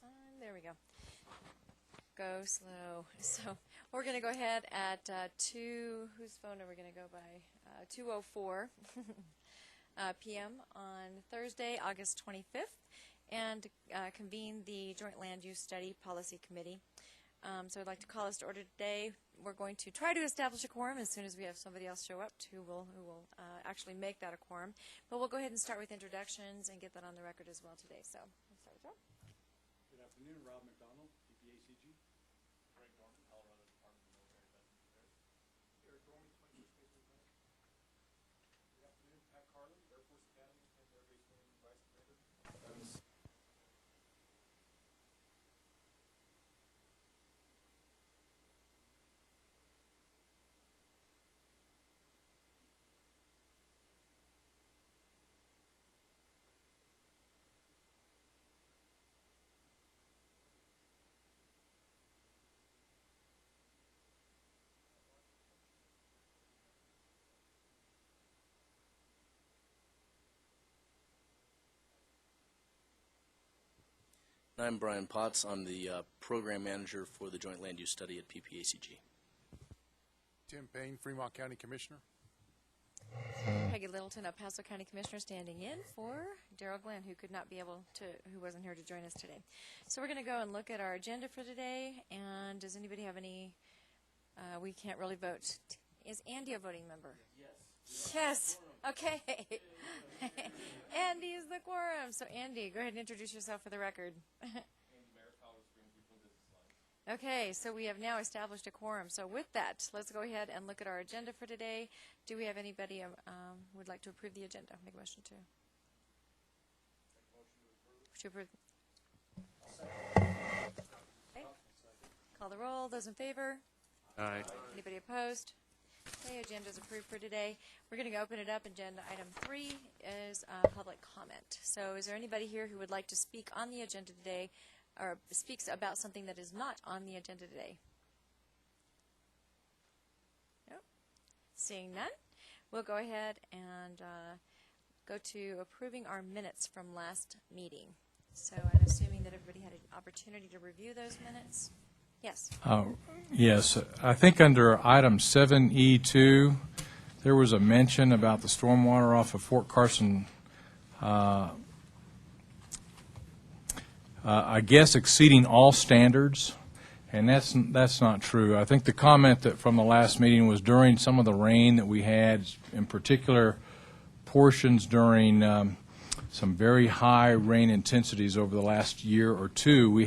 sign. There we go. Go slow. So we're going to go ahead at whose phone are we going to go by? 2:04 p.m. on Thursday, August 25th, and convene the Joint Land Use Study Policy Committee. So I'd like to call us to order today. We're going to try to establish a quorum as soon as we have somebody else show up who will actually make that a quorum. But we'll go ahead and start with introductions and get that on the record as well today. So let's start with Rob. Good afternoon, Rob McDonald, PPACG. Frank Norman, Colorado Department of Military Veterans Affairs. Eric Dorman, 21st Space Force Vice. Good afternoon, Pat Carlin, Air Force Academy, 10th Air Base Command Vice Commander. I'm Brian Potts. I'm the program manager for the Joint Land Use Study at PPACG. Tim Payne, Fremont County Commissioner. Peggy Littleton, El Paso County Commissioner, standing in for Daryl Glenn, who wasn't here to join us today. So we're going to go and look at our agenda for today. And does anybody have any? We can't really vote. Is Andy a voting member? Yes. Yes. Okay. Andy is the quorum. So Andy, go ahead and introduce yourself for the record. Okay, so we have now established a quorum. So with that, let's go ahead and look at our agenda for today. Do we have anybody would like to approve the agenda? Make a motion to. Approve. Okay. Call the roll. Those in favor? Aye. Anybody opposed? Okay, agenda is approved for today. We're going to open it up. Agenda item 3 is public comment. So is there anybody here who would like to speak on the agenda today or speaks about something that is not on the agenda today? Nope. Seeing none, we'll go ahead and go to approving our minutes from last meeting. So I'm assuming that everybody had an opportunity to review those minutes. Yes. Yes. I think under item 7E2, there was a mention about the stormwater off of Fort Carson, I guess exceeding all standards, and that's not true. I think the comment that from the last meeting was during some of the rain that we had, in particular portions during some very high rain intensities over the last year or two, we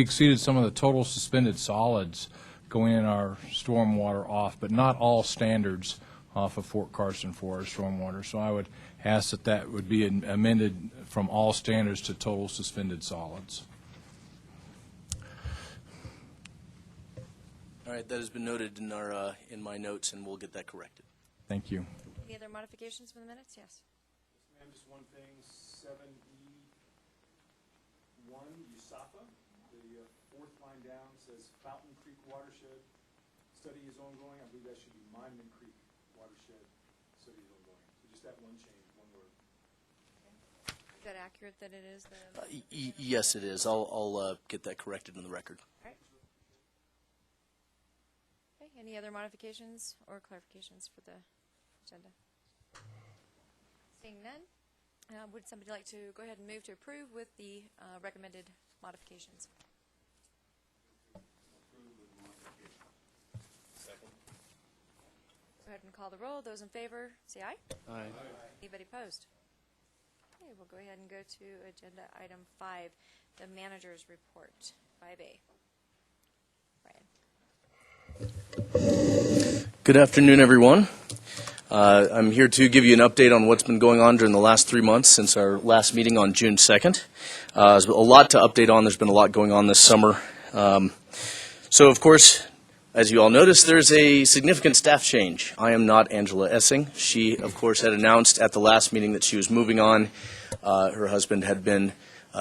exceeded some of the total suspended solids going in our stormwater off, but not all standards off of Fort Carson for our stormwater. So I would ask that would be amended from all standards to total suspended solids. All right, that has been noted in my notes, and we'll get that corrected. Thank you. Any other modifications for the minutes? Yes. Yes, ma'am, just one thing, 7E1, USAFA, the fourth line down says Fountain Creek Watershed study is ongoing. I believe that should be Monument Creek Watershed study is ongoing. So just that one change, one word. Is that accurate that it is the? Yes, it is. I'll get that corrected in the record. All right. Okay. Any other modifications or clarifications for the agenda? Seeing none, would somebody like to go ahead and move to approve with the recommended modifications? Second. Go ahead and call the roll. Those in favor, say aye. Aye. Anybody opposed? Okay, we'll go ahead and go to agenda item 5, the manager's report, 5A. Brian. Good afternoon, everyone. I'm here to give you an update on what's been going on during the last 3 months since our last meeting on June 2nd. There's a lot to update on. There's been a lot going on this summer. So, of course, as you all noticed, there's a significant staff change. I am not Angela Essing. She, of course, had announced at the last meeting that she was moving on. Her husband had been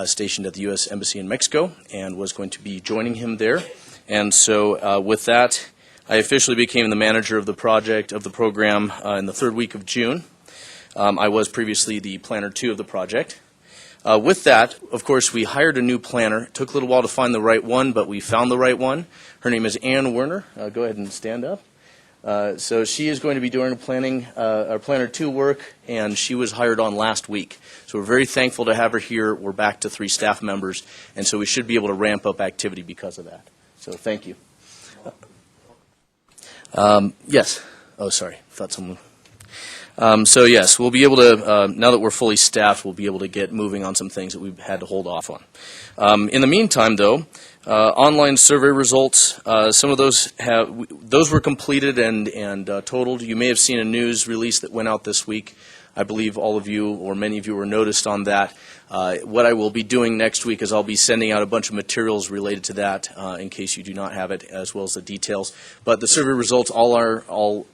stationed at the U.S. Embassy in Mexico and was going to be joining him there. And so with that, I officially became the manager of the project, of the program, in the third week of June. I was previously the planner 2 of the project. With that, of course, we hired a new planner. It took a little while to find the right one, but we found the right one. Her name is Ann Werner. Go ahead and stand up. So she is going to be doing our Planner 2 work, and she was hired on last week. So we're very thankful to have her here. We're back to 3 staff members, and so we should be able to ramp up activity because of that. So thank you. Yes. Oh, sorry. Thought someone... So yes, we'll be able to, now that we're fully staffed, we'll be able to get moving on some things that we've had to hold off on. In the meantime, though, online survey results, some of those were completed and totaled. You may have seen a news release that went out this week. I believe all of you, or many of you, were noticed on that. What I will be doing next week is I'll be sending out a bunch of materials related to that in case you do not have it, as well as the details. But the survey results they're all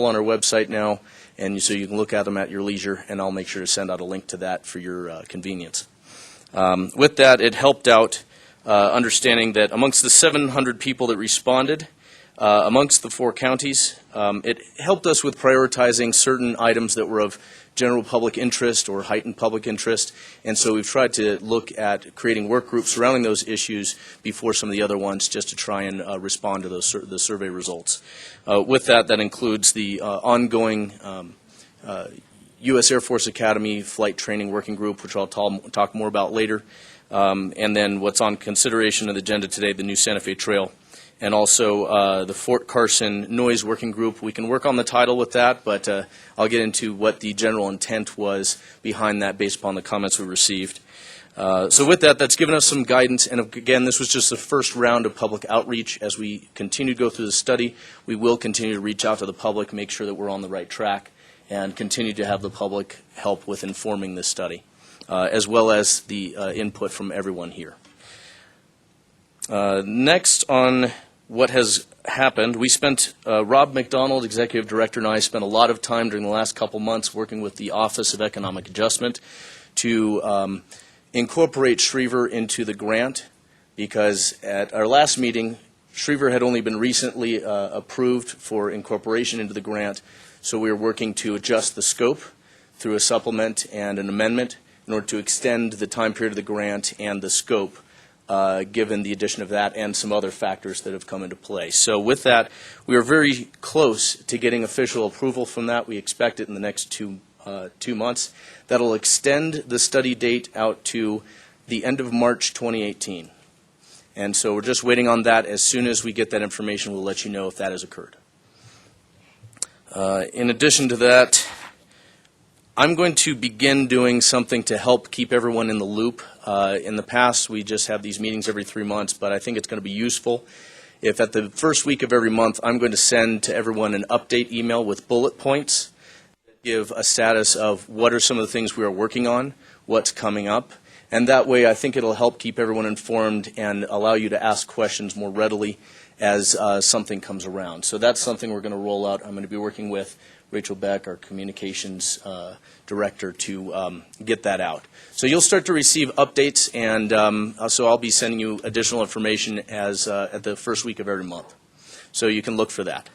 on our website now. And so you can look at them at your leisure, and I'll make sure to send out a link to that for your convenience. With that, it helped out understanding that amongst the 700 people that responded, amongst the 4 counties, it helped us with prioritizing certain items that were of general public interest or heightened public interest. And so we've tried to look at creating work groups surrounding those issues before some of the other ones, just to try and respond to the survey results. With that, that includes the ongoing U.S. Air Force Academy Flight Training Working Group, which I'll talk more about later. And then what's on consideration of the agenda today, the new Santa Fe Trail. And also the Fort Carson Noise Working Group. We can work on the title with that, but I'll get into what the general intent was behind that based upon the comments we received. So with that, that's given us some guidance. And again, this was just the first round of public outreach. As we continue to go through the study, we will continue to reach out to the public, make sure that we're on the right track, and continue to have the public help with informing this study, as well as the input from everyone here. Next on what has happened, we spent, Rob McDonald, Executive Director, and I spent a lot of time during the last couple months working with the Office of Economic Adjustment to incorporate Schriever into the grant, because at our last meeting, Schriever had only been recently approved for incorporation into the grant, so we were working to adjust the scope through a supplement and an amendment in order to extend the time period of the grant and the scope, given the addition of that and some other factors that have come into play. So with that, we are very close to getting official approval from that. We expect it in the next 2 months. That'll extend the study date out to the end of March 2018. And so we're just waiting on that. As soon as we get that information, we'll let you know if that has occurred. In addition to that, I'm going to begin doing something to help keep everyone in the loop. In the past, we just have these meetings every 3 months, but I think it's going to be useful if at the first week of every month, I'm going to send to everyone an update email with bullet points that give a status of what are some of the things we are working on, what's coming up, and that way I think it'll help keep everyone informed and allow you to ask questions more readily as something comes around. So that's something we're going to roll out. I'm going to be working with Rachel Beck, our communications director, to get that out. So you'll start to receive updates, and so I'll be sending you additional information as at the first week of every month. So you can look for that.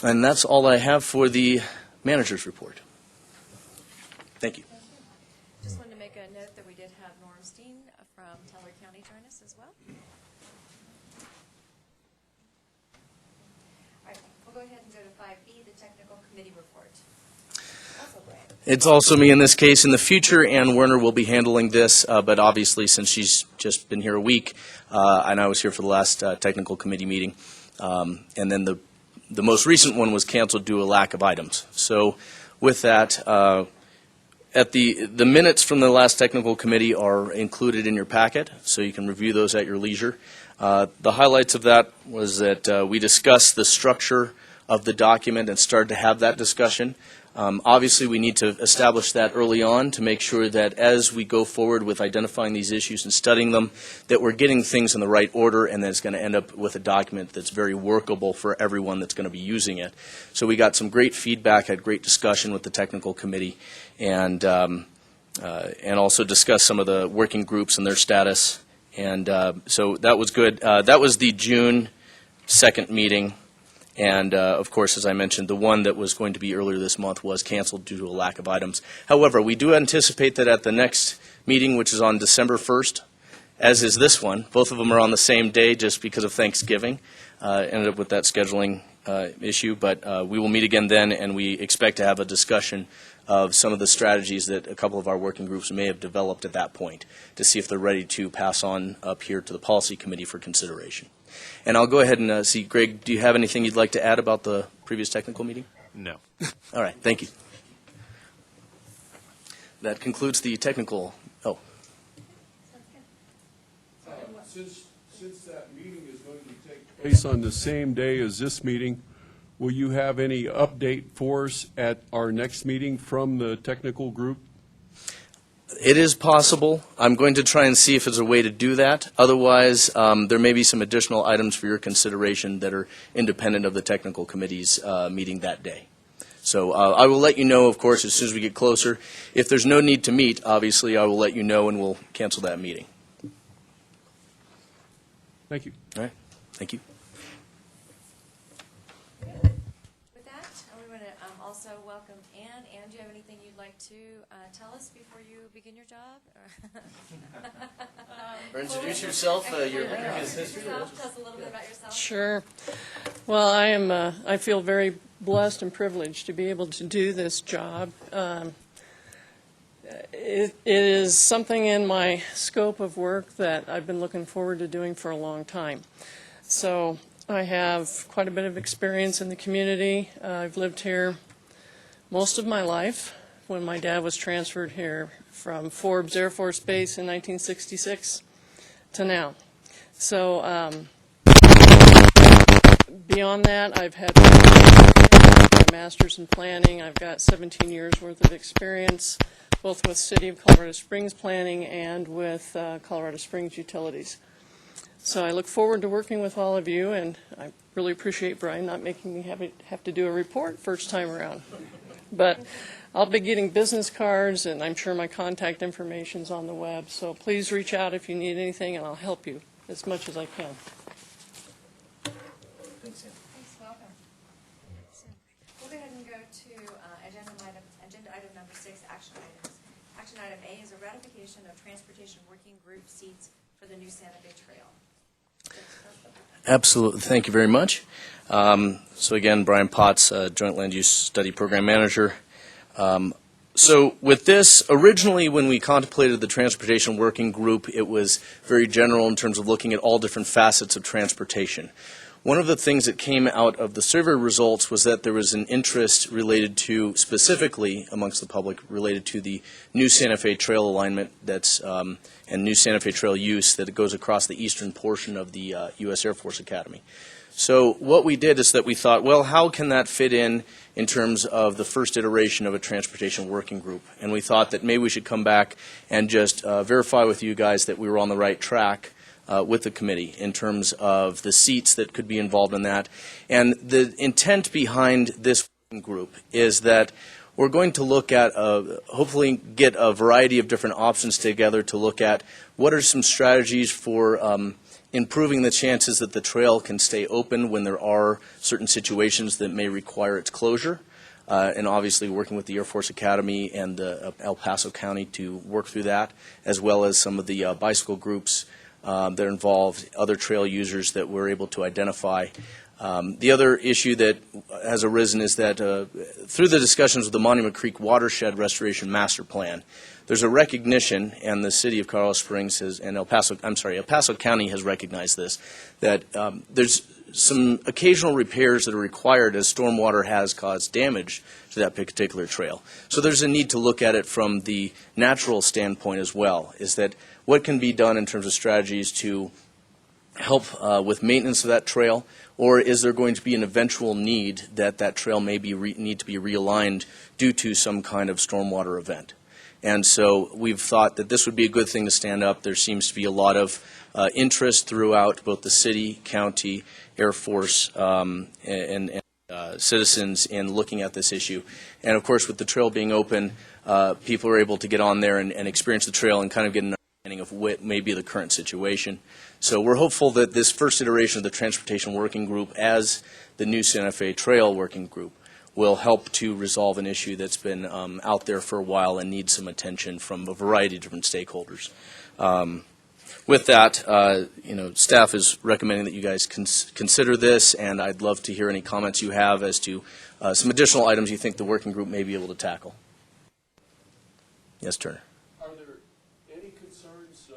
And that's all I have for the manager's report. Thank you. Just wanted to make a note that we did have Norm Steen from Teller County join us as well. All right, we'll go ahead and go to 5B, the technical committee report. Also Brian. It's also me in this case. In the future, Ann Werner will be handling this, but obviously since she's just been here a week, and I was here for the last technical committee meeting, and then the most recent one was canceled due to a lack of items. So with that, at the minutes from the last technical committee are included in your packet, so you can review those at your leisure. The highlights of that was that we discussed the structure of the document and started to have that discussion. Obviously, we need to establish that early on to make sure that as we go forward with identifying these issues and studying them, that we're getting things in the right order, and that it's going to end up with a document that's very workable for everyone that's going to be using it. So we got some great feedback, had great discussion with the technical committee, and also discussed some of the working groups and their status. And so that was good. That was the June 2nd meeting. And, of course, as I mentioned, the one that was going to be earlier this month was canceled due to a lack of items. However, we do anticipate that at the next meeting, which is on December 1st, as is this one, both of them are on the same day just because of Thanksgiving. Ended up with that scheduling issue, but we will meet again then, and we expect to have a discussion of some of the strategies that a couple of our working groups may have developed at that point to see if they're ready to pass on up here to the Policy Committee for consideration. And I'll go ahead and see, Greg, do you have anything you'd like to add about the previous technical meeting? No. All right, thank you. That concludes the technical, Since that meeting is going to take place on the same day as this meeting, will you have any update for us at our next meeting from the technical group? It is possible. I'm going to try and see if there's a way to do that. Otherwise, there may be some additional items for your consideration that are independent of the technical committee's meeting that day. So I will let you know, of course, as soon as we get closer. If there's no need to meet, obviously, I will let you know and we'll cancel that meeting. Thank you. All right. Thank you. With that, we want to also welcome Ann. Ann, do you have anything you'd like to tell us before you begin your job? Or introduce yourself, your previous history. Tell us a little bit about yourself. Sure. Well, I feel very blessed and privileged to be able to do this job. It is something in my scope of work that I've been looking forward to doing for a long time. So I have quite a bit of experience in the community. I've lived here most of my life. When my dad was transferred here from Forbes Air Force Base in 1966 to now. So beyond that, I've had a master's in planning. I've got 17 years worth of experience, both with City of Colorado Springs planning and with Colorado Springs utilities. So I look forward to working with all of you, and I really appreciate Brian not making me have to do a report first time around. But I'll be getting business cards, and I'm sure my contact information's on the web. So please reach out if you need anything, and I'll help you as much as I can. Thanks, welcome. So we'll go ahead and go to agenda item number 6, action items. Action item A is a ratification of transportation working group seats for the new Santa Fe Trail. Absolutely. Thank you very much. So again, Brian Potts, Joint Land Use Study Program Manager. So with this, originally when we contemplated the Transportation Working Group, it was very general in terms of looking at all different facets of transportation. One of the things that came out of the survey results was that there was an interest related to, specifically amongst the public, related to the new Santa Fe Trail alignment that's and new Santa Fe Trail use that goes across the eastern portion of the U.S. Air Force Academy. So what we did is that we thought, well, how can that fit in terms of the first iteration of a transportation working group? And we thought that maybe we should come back and just verify with you guys that we were on the right track with the committee in terms of the seats that could be involved in that. And the intent behind this working group is that we're going to look at, hopefully get a variety of different options together to look at what are some strategies for improving the chances that the trail can stay open when there are certain situations that may require its closure. And obviously working with the Air Force Academy and El Paso County to work through that, as well as some of the bicycle groups that are involved, other trail users that we're able to identify. The other issue that has arisen is that through the discussions with the Monument Creek Watershed Restoration Master Plan, there's a recognition, and the City of Colorado Springs has, and El Paso County has recognized this, that there's some occasional repairs that are required as stormwater has caused damage to that particular trail. So there's a need to look at it from the natural standpoint as well, is that what can be done in terms of strategies to help with maintenance of that trail, or is there going to be an eventual need that that trail may need to be realigned due to some kind of stormwater event? And so we've thought that this would be a good thing to stand up. There seems to be a lot of interest throughout both the city, county, Air Force, and citizens in looking at this issue. And of course, with the trail being open, people are able to get on there and experience the trail and kind of get an of what may be the current situation. So we're hopeful that this first iteration of the Transportation Working Group as the new Santa Fe Trail Working Group will help to resolve an issue that's been out there for a while and needs some attention from a variety of different stakeholders. With that, staff is recommending that you guys consider this, and I'd love to hear any comments you have as to some additional items you think the working group may be able to tackle. Yes, Turner. Are there any concerns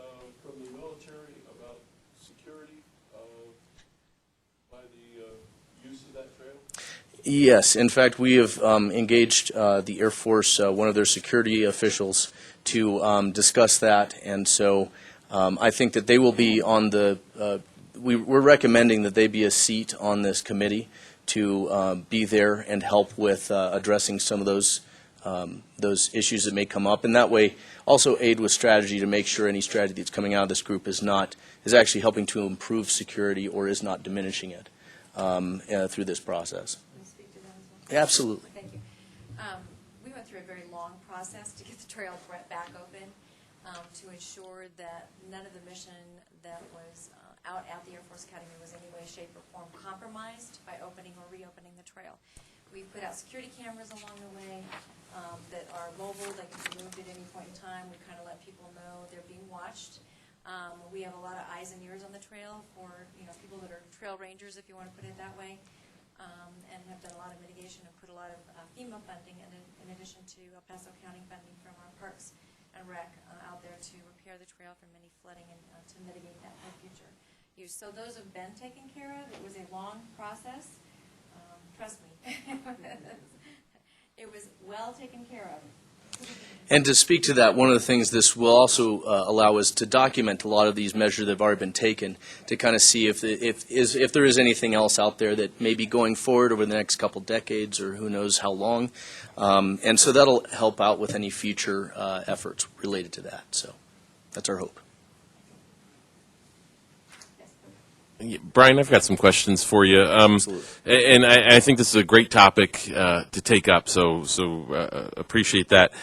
from the military about security by the use of that trail? Yes. In fact, we have engaged the Air Force, one of their security officials, to discuss that. And so I think that they will be on the we're recommending that they be a seat on this committee to be there and help with addressing some of those issues that may come up, and that way also aid with strategy to make sure any strategy that's coming out of this group is actually helping to improve security or is not diminishing it through this process. Can I speak to that as well? Absolutely. Thank you. We went through a very long process to get the trail back open to ensure that none of the mission that was out at the Air Force Academy was in any way, shape, or form compromised by opening or reopening the trail. We put out security cameras along the way that are mobile. They can be moved at any point in time. We kind of let people know they're being watched. We have a lot of eyes and ears on the trail for people that are trail rangers, if you want to put it that way, and have done a lot of mitigation and put a lot of FEMA funding in addition to El Paso County funding from our Parks and Rec out there to repair the trail from any flooding and to mitigate that for future use. So those have been taken care of. It was a long process. Trust me. It was well taken care of. And to speak to that, one of the things this will also allow us to document a lot of these measures that have already been taken to kind of see if there is anything else out there that may be going forward over the next couple decades or who knows how long. And so that'll help out with any future efforts related to that. So that's our hope. Brian, I've got some questions for you. Absolutely. And I think this is a great topic to take up, so appreciate that.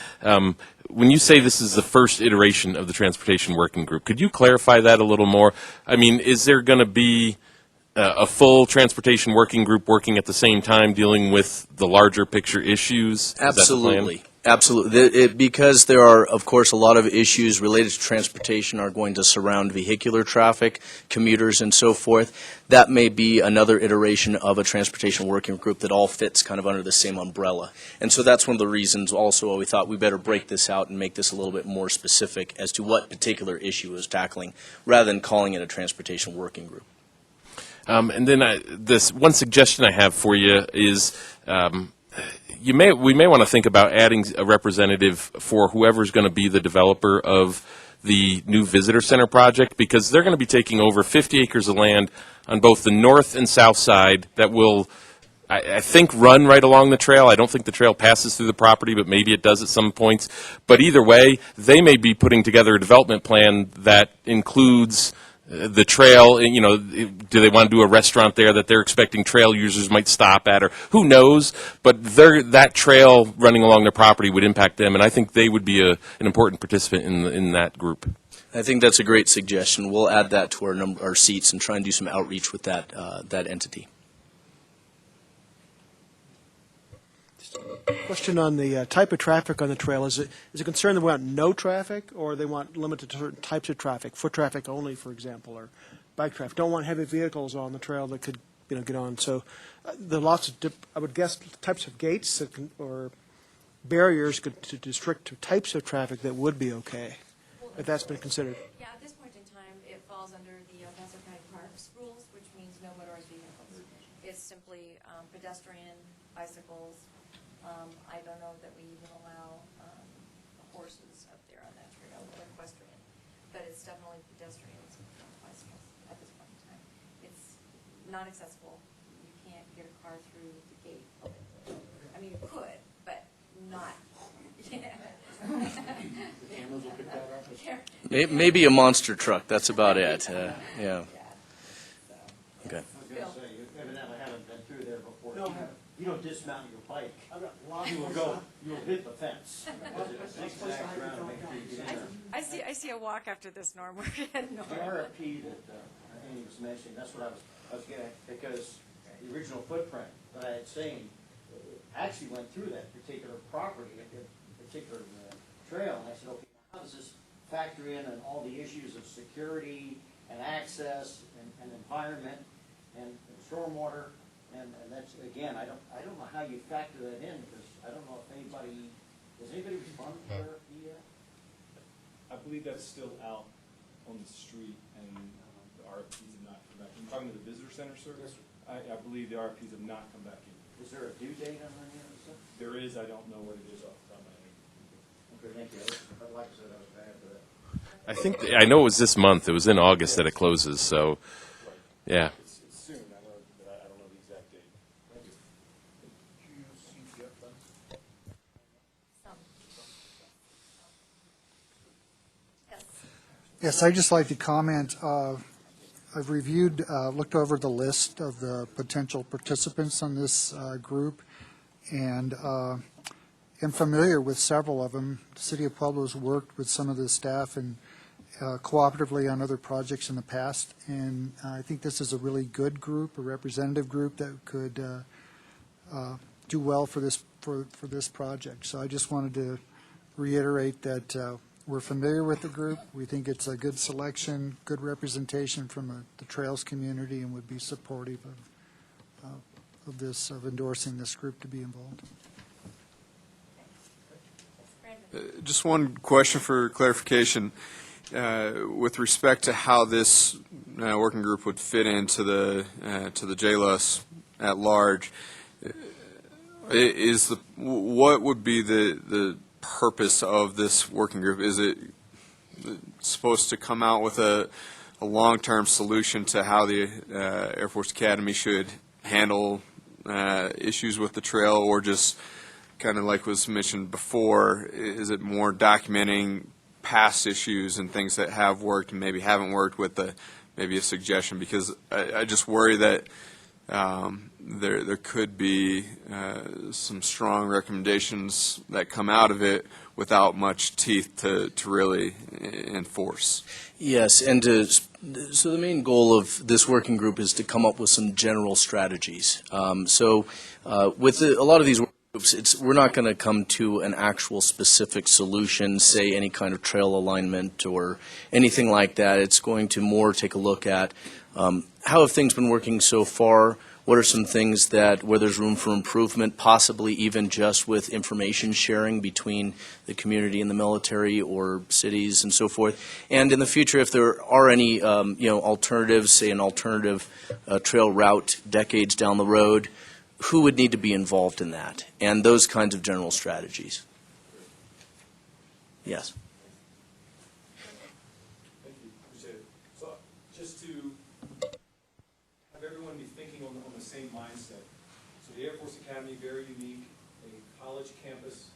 When you say this is the first iteration of the Transportation Working Group, could you clarify that a little more? I mean, is there going to be a full Transportation Working Group working at the same time dealing with the larger picture issues? Absolutely. Absolutely. Because there are, of course, a lot of issues related to transportation are going to surround vehicular traffic, commuters, and so forth. That may be another iteration of a transportation working group that all fits kind of under the same umbrella. And so that's one of the reasons also why we thought we better break this out and make this a little bit more specific as to what particular issue is tackling, rather than calling it a transportation working group. And then this one suggestion I have for you is we may want to think about adding a representative for whoever's going to be the developer of the new visitor center project, because they're going to be taking over 50 acres of land on both the north and south side that will, I think, run right along the trail. I don't think the trail passes through the property, but maybe it does at some points. But either way, they may be putting together a development plan that includes the trail. Do they want to do a restaurant there that they're expecting trail users might stop at, or who knows? But that trail running along their property would impact them, and I think they would be an important participant in that group. I think that's a great suggestion. We'll add that to our seats and try and do some outreach with that entity. Question on the type of traffic on the trail. Is it concerned they want no traffic, or they want limited to certain types of traffic, foot traffic only, for example, or bike traffic? Don't want heavy vehicles on the trail that could get on. So there are lots of, I would guess, types of gates or barriers to restrict types of traffic that would be okay, if that's been considered. Yeah, at this point in time, it falls under the El Paso County Parks rules, which means no motorized vehicles. It's simply pedestrian, bicycles. I don't know that we even allow horses up there on that trail, or equestrian, but it's definitely pedestrians and bicycles at this point in time. It's not accessible. You can't get a car through the gate. I mean, you could, but not. Maybe a monster truck. That's about it. Yeah. Okay. Evidently haven't been through there before. No. you don't dismount your bike. I've got lots You will of go, stuff. you will hit the fence. Because it zigzags around to make sure you get in there. I see a walk after this, Norm. We're heading The over. RFP that Andy was mentioning, that's what I was getting at, because the original footprint that I had seen actually went through that particular property, that particular trail, and I said, okay, how does this factor in on all the issues of security and access and environment and stormwater? And that's, again, I don't know how you factor that in, because I don't know if anybody, does anybody respond to the RFP yet? I believe that's still out on the street, and the RFPs have not come back. You're talking to the visitor center, sir? Yes, sir. I believe the RFPs have not come back in. Is there a due date on any of this stuff? There is, I don't know what it is off the top of my head. Okay, thank you. Like I said, I was bad for that. I know it was this month. It was in August that it closes, so, yeah. It's soon, I know, but I don't know the exact date. Thank you. Yes, I'd just like to comment. I've reviewed, looked over the list of the potential participants on this group, and am familiar with several of them. The City of Pueblo's worked with some of the staff and cooperatively on other projects in the past, and I think this is a really good group, a representative group that could do well for this project. So I just wanted to reiterate that we're familiar with the group. We think it's a good selection, good representation from the Trails community, and would be supportive of endorsing this group to be involved. Just one question for clarification. With respect to how this working group would fit into the JLUS at large, what would be the purpose of this working group? Is it supposed to come out with a long-term solution to how the Air Force Academy should handle issues with the trail, or just kind of like was mentioned before, is it more documenting past issues and things that have worked and maybe haven't worked with maybe a suggestion? Because I just worry that there could be some strong recommendations that come out of it without much teeth to really enforce. Yes, and so the main goal of this working group is to come up with some general strategies. With a lot of these working groups, we're not going to come to an actual specific solution, say any kind of trail alignment or anything like that. It's going to more take a look at how have things been working so far. What are some things where there's room for improvement, possibly even just with information sharing between the community and the military or cities and so forth. And in the future, if there are any alternatives, say an alternative trail route decades down the road, who would need to be involved in that? And those kinds of general strategies. Yes. Thank you, appreciate it. So just to have everyone be thinking on the same mindset. So the Air Force Academy, very unique, a college campus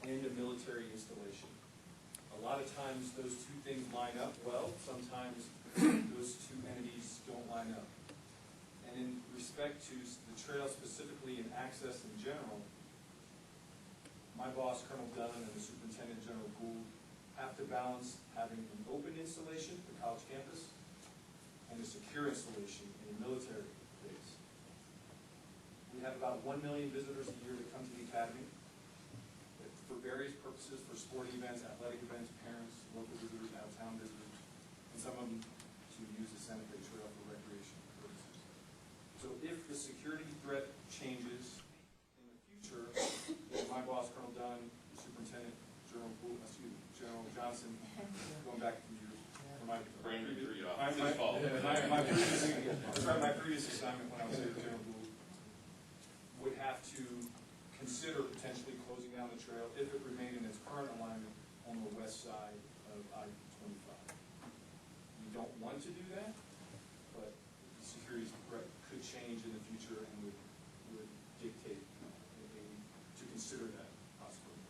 and a military installation. A lot of times those two things line up well, sometimes those two entities don't line up. And in respect to the trail specifically and access in general, my boss, Colonel Dunn, and the Superintendent General Gould have to balance having an open installation, the college campus, and a secure installation in a military base. We have about 1 million visitors a year that come to the academy for various purposes, for sporting events, athletic events, parents, local visitors, out-of-town visitors, and some of them to use the Santa Fe Trail for recreation purposes. So if the security threat changes in the future, my boss, Colonel Dunn, Superintendent General Johnson, going back a few years, my previous assignment when I was at General Gould, would have to consider potentially closing down the trail if it remained in its current alignment on the west side of I-25. We don't want to do that, but the security threat could change in the future and would dictate to consider that possibility.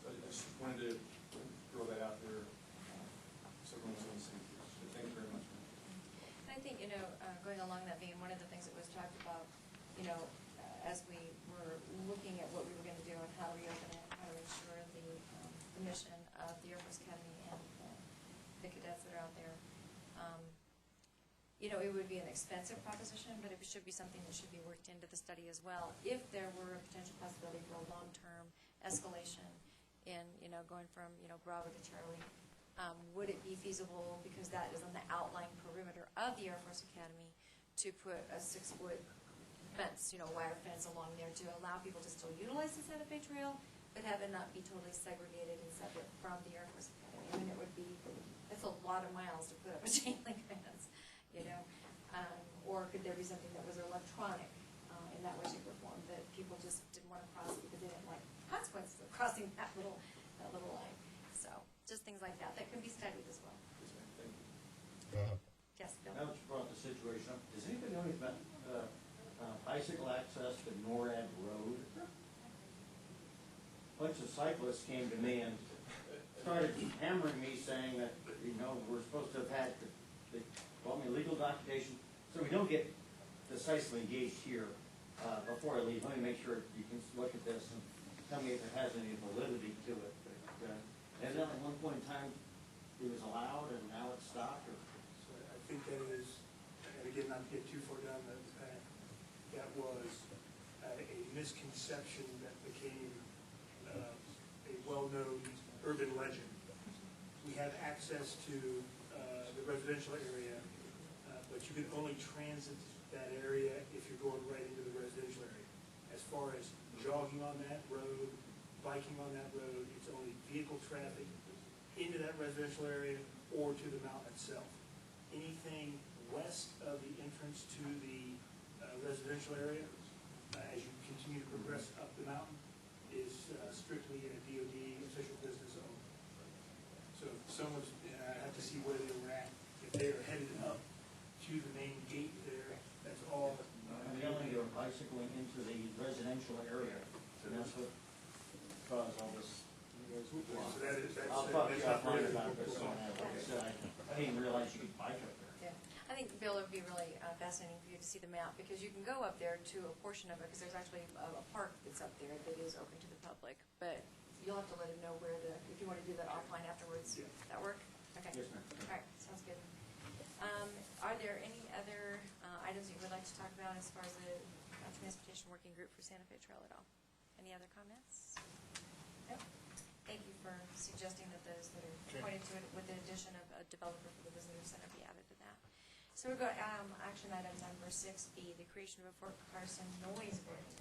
So I just wanted to throw that out there so everyone's on the same page. Thank you very much. I think, going along that vein, one of the things that was talked about, as we were looking at what we were going to do and how to reopen it, how to ensure the mission of the Air Force Academy and the cadets that are out there, it would be an expensive proposition, but it should be something that should be worked into the study as well. If there were a potential possibility for a long-term escalation in, going from, Bravo to Charlie, would it be feasible, because that is on the outlying perimeter of the Air Force Academy, to put a 6-foot fence, wire fence along there to allow people to still utilize the Santa Fe Trail, but have it not be totally segregated and separate from the Air Force Academy? I mean, it's a lot of miles to put up a chain link fence, or could there be something that was electronic in that way, shape, or form, that people just didn't want to cross because they didn't like consequences of crossing that little line? So just things like that can be studied as well. Yes, Bill? Now that you brought the situation up, does anybody know anything about bicycle access to NORAD Road? A bunch of cyclists came to me and started hammering me, saying that, we're supposed to have had legal documentation, so we don't get decisively engaged here. Before I leave, let me make sure you can look at this and tell me if it has any validity to it. But evidently, at one point in time, it was allowed, and now it's stopped. So I think that is, and again, not to get too far down the path, that was a misconception that became a well-known urban legend. We have access to the residential area, but you can only transit that area if you're going right into the residential area. As far as jogging on that road, biking on that road, it's only vehicle traffic into that residential area or to the mountain itself. Anything west of the entrance to the residential area, as you continue to progress up the mountain, is strictly in a DOD official business only. So if someone's, I have to see where they were at. If they are headed up to the main gate there, that's all. Evidently, they were bicycling into the residential area, and that's what caused all this. So that is, I'll talk to you that's not offline really about this. Like I said, I didn't realize you could bike up there. Yeah, I think, Bill, it would be really fascinating for you to see the map, because you can go up there to a portion of it, because there's actually a park that's up there that is open to the public, but you'll have to let him know if you want to do that offline afterwards. Yeah. That work? Okay. Yes, ma'am. All right, sounds good. Are there any other items that you would like to talk about as far as the Transportation Working Group for Santa Fe Trail at all? Any other comments? No? Thank you for suggesting that those that are pointed to it with the addition of a developer for the visitor center be added to that. So we'll go to action item number 6B, the creation of a Fort Carson noise ordinance.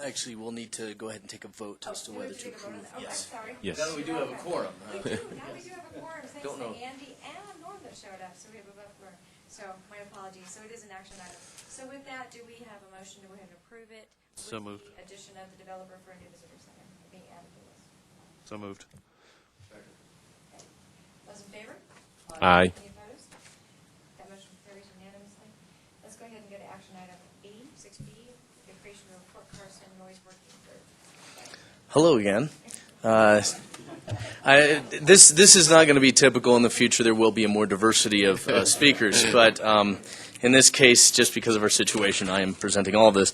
Actually, we'll need to go ahead and take a vote as to whether to approve. Yes. Sorry. Yes. Now that we do have a quorum. We do, now we do have a quorum, thanks Don't to know. Andy and Norm that showed up, so we have a vote for, so my apologies, so it is an action item. So with that, do we have a motion to go ahead and approve it? So moved. With the addition of the developer for a new visitor center being added to the list. So moved. Okay. Those in favor? Aye. Any opposed? That motion carries unanimously. Let's go ahead and go to action item 6B, the creation of a Fort Carson noise working group. Hello again. This is not going to be typical in the future. There will be a more diversity of speakers, but in this case, just because of our situation, I am presenting all of this.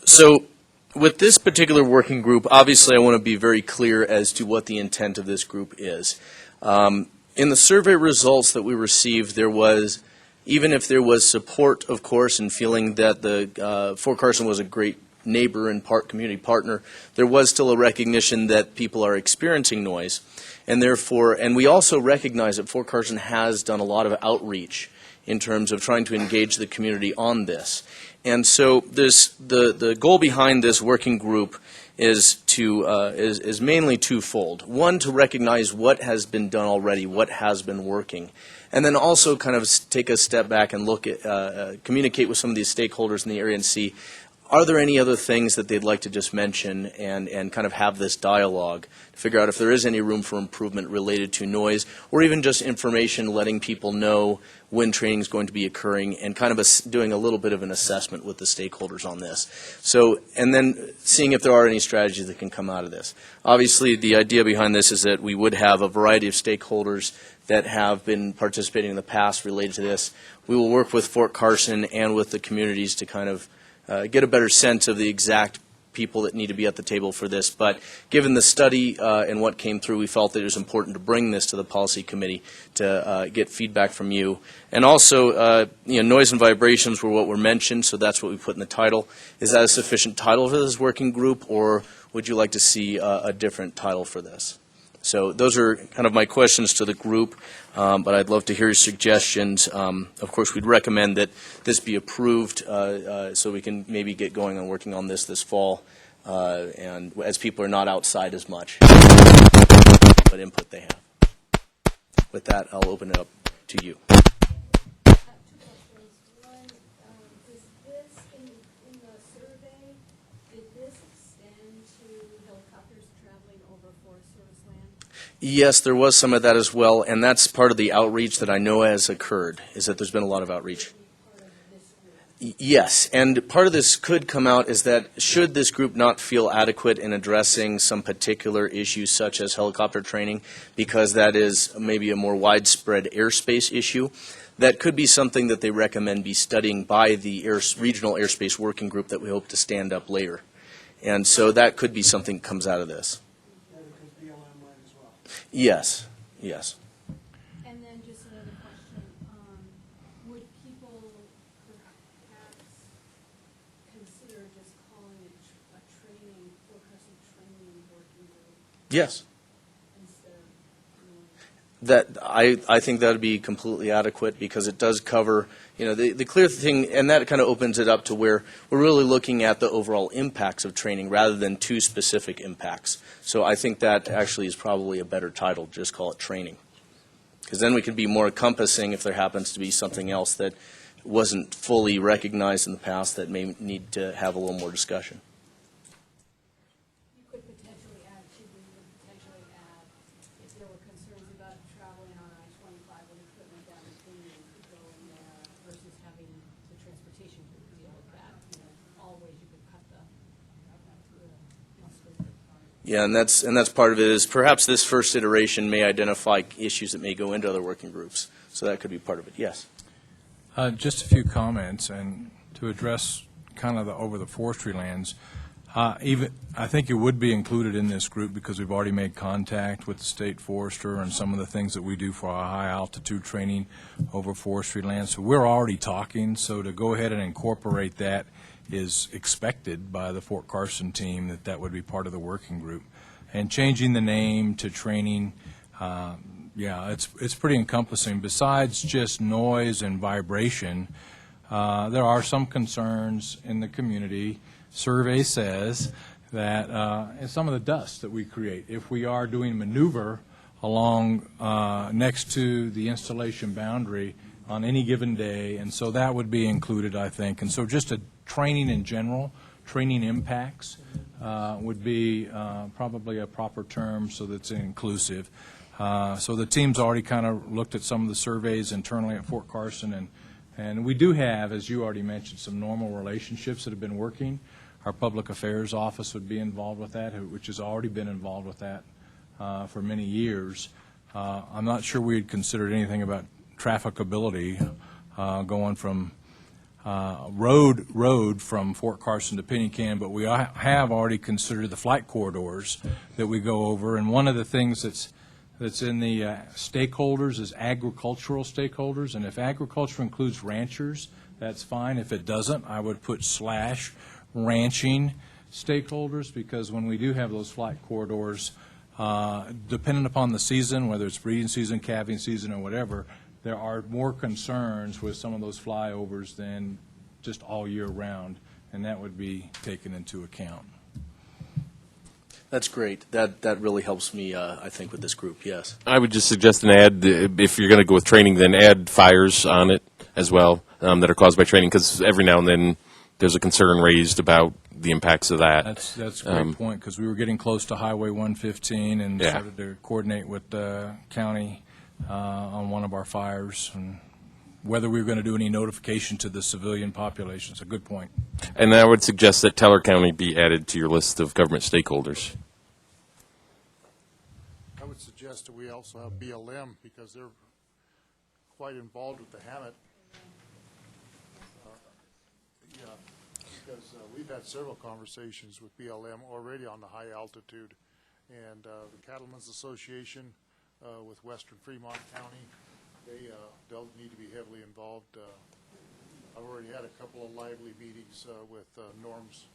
So with this particular working group, obviously I want to be very clear as to what the intent of this group is. In the survey results that we received, there was, even if there was support, of course, and feeling that the Fort Carson was a great neighbor and community partner, there was still a recognition that people are experiencing noise, and therefore, and we also recognize that Fort Carson has done a lot of outreach in terms of trying to engage the community on this. And so the goal behind this working group is mainly twofold. One, to recognize what has been done already, what has been working, and then also kind of take a step back and look at, communicate with some of these stakeholders in the area and see, are there any other things that they'd like to just mention and kind of have this dialogue to figure out if there is any room for improvement related to noise, or even just information letting people know when training is going to be occurring, and kind of doing a little bit of an assessment with the stakeholders on this. So, and then seeing if there are any strategies that can come out of this. Obviously, the idea behind this is that we would have a variety of stakeholders that have been participating in the past related to this. We will work with Fort Carson and with the communities to kind of get a better sense of the exact people that need to be at the table for this. But given the study and what came through, we felt that it was important to bring this to the policy committee to get feedback from you. And also, noise and vibrations were what were mentioned, so that's what we put in the title. Is that a sufficient title for this working group, or would you like to see a different title for this? So those are kind of my questions to the group, but I'd love to hear your suggestions. Of course, we'd recommend that this be approved so we can maybe get going on working on this fall, and as people are not outside as much, what input they have. With that, I'll open it up to you. Two questions. One, is this in the survey, did this extend to helicopters traveling over Forest Service land? Yes, there was some of that as well, and that's part of the outreach that I know has occurred, is that there's been a lot of outreach. Yes, and part of this could come out is that should this group not feel adequate in addressing some particular issues such as helicopter training, because that is maybe a more widespread airspace issue, that could be something that they recommend be studying by the regional airspace working group that we hope to stand up later. And so that could be something that comes out of this. Yes, yes. And then just another question, would people perhaps consider just calling it a training, forecasting training working group Yes. instead of, That I think that would be completely adequate, because it does cover, the clear thing, and that kind of opens it up to where we're really looking at the overall impacts of training rather than two specific impacts. So I think that actually is probably a better title, just call it training. Because then we can be more encompassing if there happens to be something else that wasn't fully recognized in the past that may need to have a little more discussion. you could potentially add, if there were concerns about traveling on I-25 with equipment down the canyon, you could go in there versus having the transportation group deal with that. Always you could cut the mustard. Yeah, and that's part of it, is perhaps this first iteration may identify issues that may go into other working groups. So that could be part of it. Yes. Just a few comments, and to address kind of the over the forestry lands. I think it would be included in this group because we've already made contact with the state forester and some of the things that we do for our high altitude training over forestry lands. So we're already talking. So to go ahead and incorporate that is expected by the Fort Carson team, that would be part of the working group. And changing the name to training, yeah, it's pretty encompassing. Besides just noise and vibration, there are some concerns in the community. Survey says that some of the dust that we create, if we are doing maneuver along next to the installation boundary on any given day, and so that would be included, I think. And so just a training in general, training impacts would be probably a proper term so that's inclusive. So the team's already kind of looked at some of the surveys internally at Fort Carson, and we do have, as you already mentioned, some normal relationships that have been working. Our public affairs office would be involved with that, which has already been involved with that for many years. I'm not sure we had considered anything about trafficability going from road from Fort Carson to Penny Can, but we have already considered the flight corridors that we go over. And one of the things that's in the stakeholders is agricultural stakeholders, and if agriculture includes ranchers, that's fine. If it doesn't, I would put / ranching stakeholders, because when we do have those flight corridors, dependent upon the season, whether it's breeding season, calving season, or whatever, there are more concerns with some of those flyovers than just all year round, and that would be taken into account. That's great. That really helps me, I think, with this group, yes. I would just suggest an add, if you're going to go with training, then add fires on it as well that are caused by training, because every now and then there's a concern raised about the impacts of that. That's a great point, because we were getting close to Highway 115 and Yeah. started to coordinate with the county on one of our fires, and whether we were going to do any notification to the civilian population. It's a good point. And I would suggest that Teller County be added to your list of government stakeholders. I would suggest that we also have BLM, because they're quite involved with the Hammett. Yeah, because we've had several conversations with BLM already on the high altitude, and the Cattlemen's Association with Western Fremont County, they'll need to be heavily involved. I've already had a couple of lively meetings with Norm's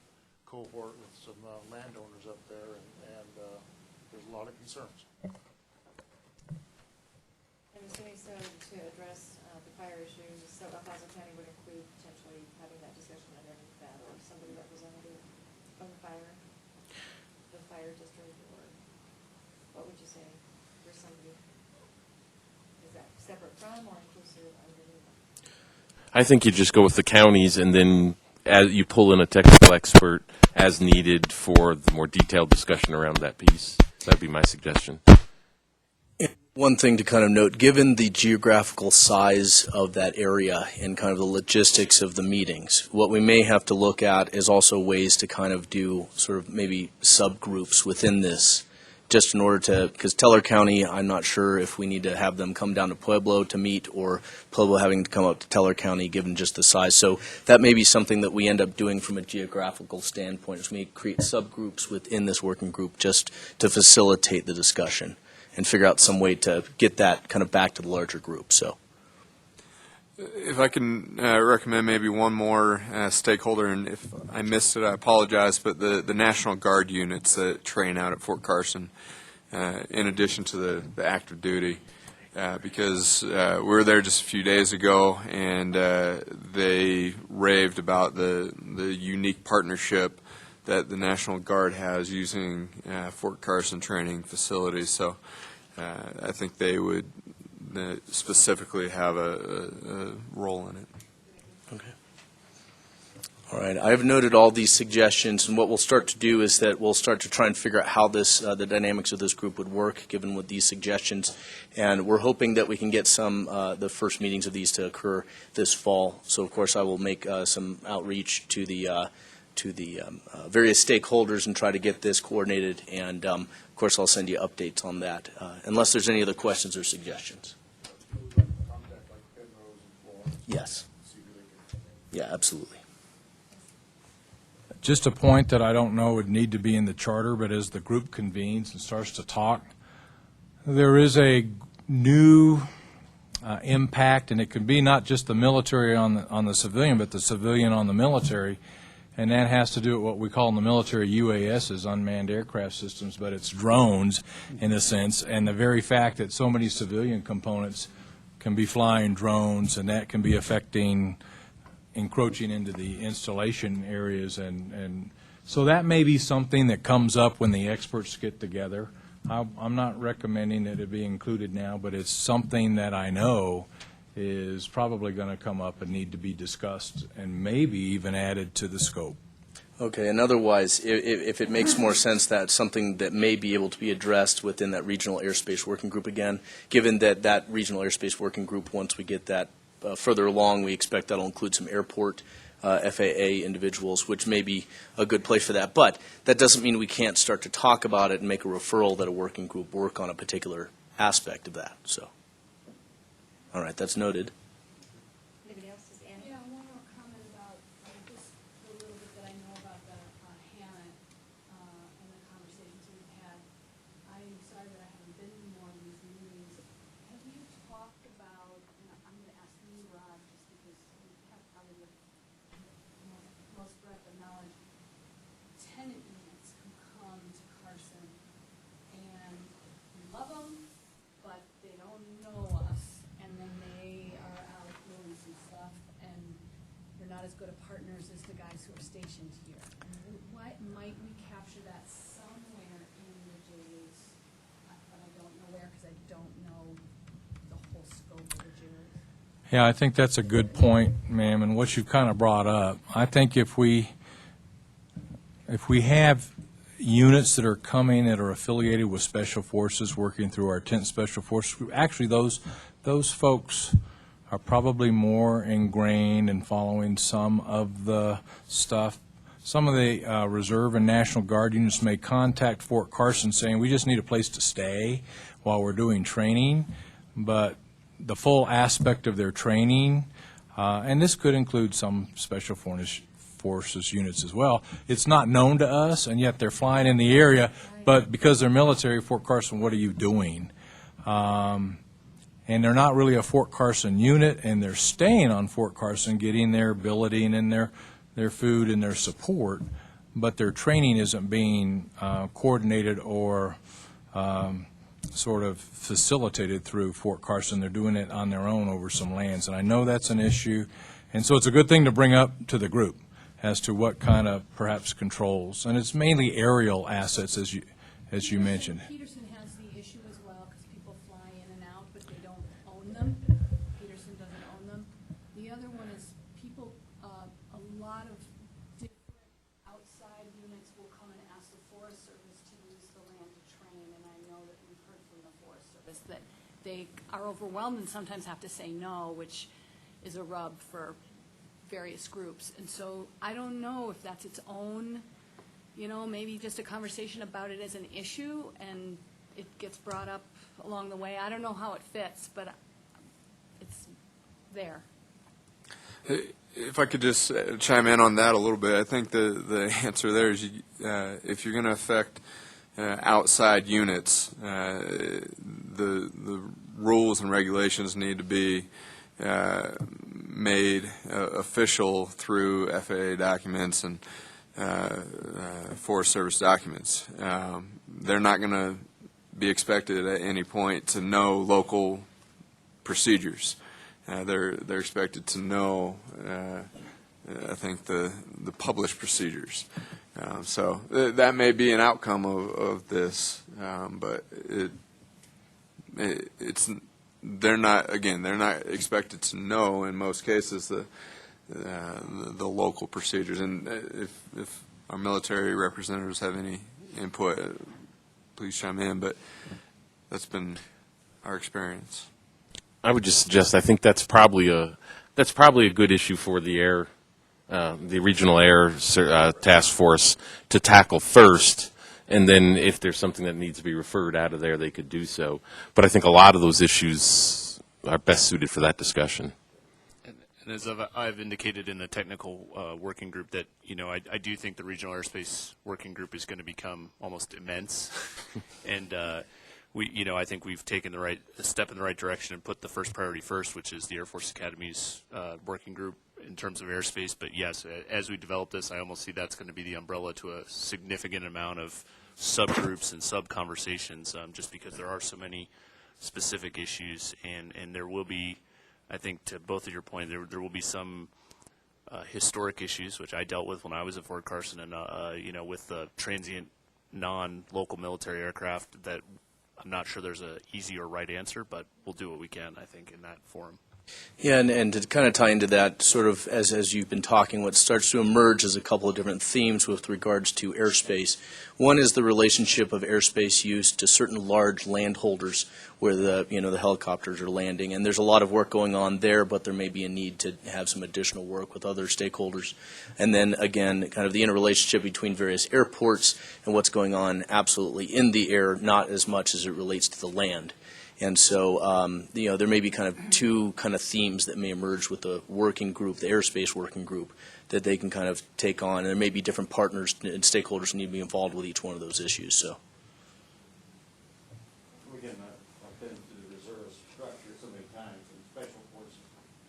cohort with some landowners up there, and there's a lot of concerns. I'm assuming so to address the fire issues, so Alfonso County would include potentially having that discussion underneath that, or somebody representative from the fire district, or what would you say? There's somebody, is that separate from or inclusive underneath? I think you just go with the counties, and then you pull in a technical expert as needed for the more detailed discussion around that piece. That would be my suggestion. One thing to kind of note, given the geographical size of that area and kind of the logistics of the meetings, what we may have to look at is also ways to kind of do sort of maybe subgroups within this, just in order to, because Teller County, I'm not sure if we need to have them come down to Pueblo to meet, or Pueblo having to come up to Teller County, given just the size. So that may be something that we end up doing from a geographical standpoint, is we create subgroups within this working group just to facilitate the discussion and figure out some way to get that kind of back to the larger group. So, if I can recommend maybe one more stakeholder, and if I missed it, I apologize, but the National Guard units that train out at Fort Carson, in addition to the active duty, because we were there just a few days ago, and they raved about the unique partnership that the National Guard has using Fort Carson training facilities. So I think they would specifically have a role in it. okay. All right. I've noted all these suggestions, and what we'll start to do is that we'll start to try and figure out how this, the dynamics of this group would work, given with these suggestions. And we're hoping that we can get some, the first meetings of these to occur this fall. So, of course, I will make some outreach to the various stakeholders and try to get this coordinated. And, of course, I'll send you updates on that, unless there's any other questions or suggestions. Yes. Yeah, absolutely. Just a point that I don't know would need to be in the charter, but as the group convenes and starts to talk, there is a new impact, and it can be not just the military on the civilian, but the civilian on the military, and that has to do with what we call in the military UASs, unmanned aircraft systems, but it's drones in a sense, and the very fact that so many civilian components can be flying drones, and that can be encroaching into the installation areas, and so that may be something that comes up when the experts get together. I'm not recommending that it be included now, but it's something that I know is probably going to come up and need to be discussed and maybe even added to the scope. Okay, and otherwise, if it makes more sense, that's something that may be able to be addressed within that regional airspace working group again, given that that regional airspace working group, once we get that further along, we expect that'll include some airport FAA individuals, which may be a good place for that. But that doesn't mean we can't start to talk about it and make a referral that a working group work on a particular aspect of that. So, all right, that's noted. Anybody else? Is Annie? Yeah, one more comment about just a little bit that I know about the Hannah and the conversations we've had. I'm sorry that I haven't been to more of these meetings. Have you talked about, and I'm going to ask you, Rod, just because you have probably the most breadth of knowledge, tenant units who come to Carson and we love them, but they don't know us, and then they are Yeah, I think that's a good point, ma'am, and what you've kind of brought up. I think if we have units that are coming that are affiliated with special forces, working through our 10th Special Forces Group, actually those folks are probably more ingrained in following some of the stuff. Some of the Reserve and National Guard units may contact Fort Carson saying, we just need a place to stay while we're doing training, but the full aspect of their training, and this could include some Special Forces units as well, it's not known to us, and yet they're flying in the area, but because they're military, Fort Carson, what are you doing? And they're not really a Fort Carson unit, and they're staying on Fort Carson, getting their ability and in their food and their support, but their training isn't being coordinated or sort of facilitated through Fort Carson. They're doing it on their own over some lands, and I know that's an issue, and so it's a good thing to bring up to the group as to what kind of perhaps controls, and it's mainly aerial assets as you mentioned. Peterson has the issue as well, because people fly in and out, but they don't own them. Peterson doesn't own them. The other one is people, a lot of different outside units will come and ask the Forest Service to use the land to train, and I know that we've heard from the Forest Service that they are overwhelmed and sometimes have to say no, which is a rub for various groups. And so I don't know if that's its own, maybe just a conversation about it as an issue, and it gets brought up along the way. I don't know how it fits, but it's there. If I could just chime in on that a little bit, I think the answer there is if you're going to affect outside units, the rules and regulations need to be made official through FAA documents and Forest Service documents. They're not going to be expected at any point to know local procedures. They're expected to know, I think, the published procedures. So that may be an outcome of this, but it's. They're not expected to know in most cases the local procedures. And if our military representatives have any input, please chime in. But that's been our experience. I would just suggest I think that's probably a good issue for the regional air task force to tackle first. And then if there's something that needs to be referred out of there, they could do so. But I think a lot of those issues are best suited for that discussion. And as I've indicated in the technical working group that, I do think the Regional Airspace Working Group is going to become almost immense. And I think we've taken a step in the right direction and put the first priority first, which is the Air Force Academy's working group in terms of airspace. But yes, as we develop this, I almost see that's going to be the umbrella to a significant amount of subgroups and sub-conversations, just because there are so many specific issues, and there will be, I think, to both of your point, there will be some historic issues, which I dealt with when I was at Fort Carson, and with the transient non-local military aircraft that I'm not sure there's an easy or right answer, but we'll do what we can, I think, in that forum. Yeah, and to kind of tie into that, sort of as you've been talking, what starts to emerge is a couple of different themes with regards to airspace. One is the relationship of airspace use to certain large landholders where the helicopters are landing, and there's a lot of work going on there, but there may be a need to have some additional work with other stakeholders. And then again, kind of the interrelationship between various airports and what's going on absolutely in the air, not as much as it relates to the land. And so, there may be kind of two kind of themes that may emerge with the working group, the airspace working group, that they can kind of take on. And there may be different partners and stakeholders who need to be involved with each one of those issues. So, Again, I've been to the reserve structure so many times, and special forces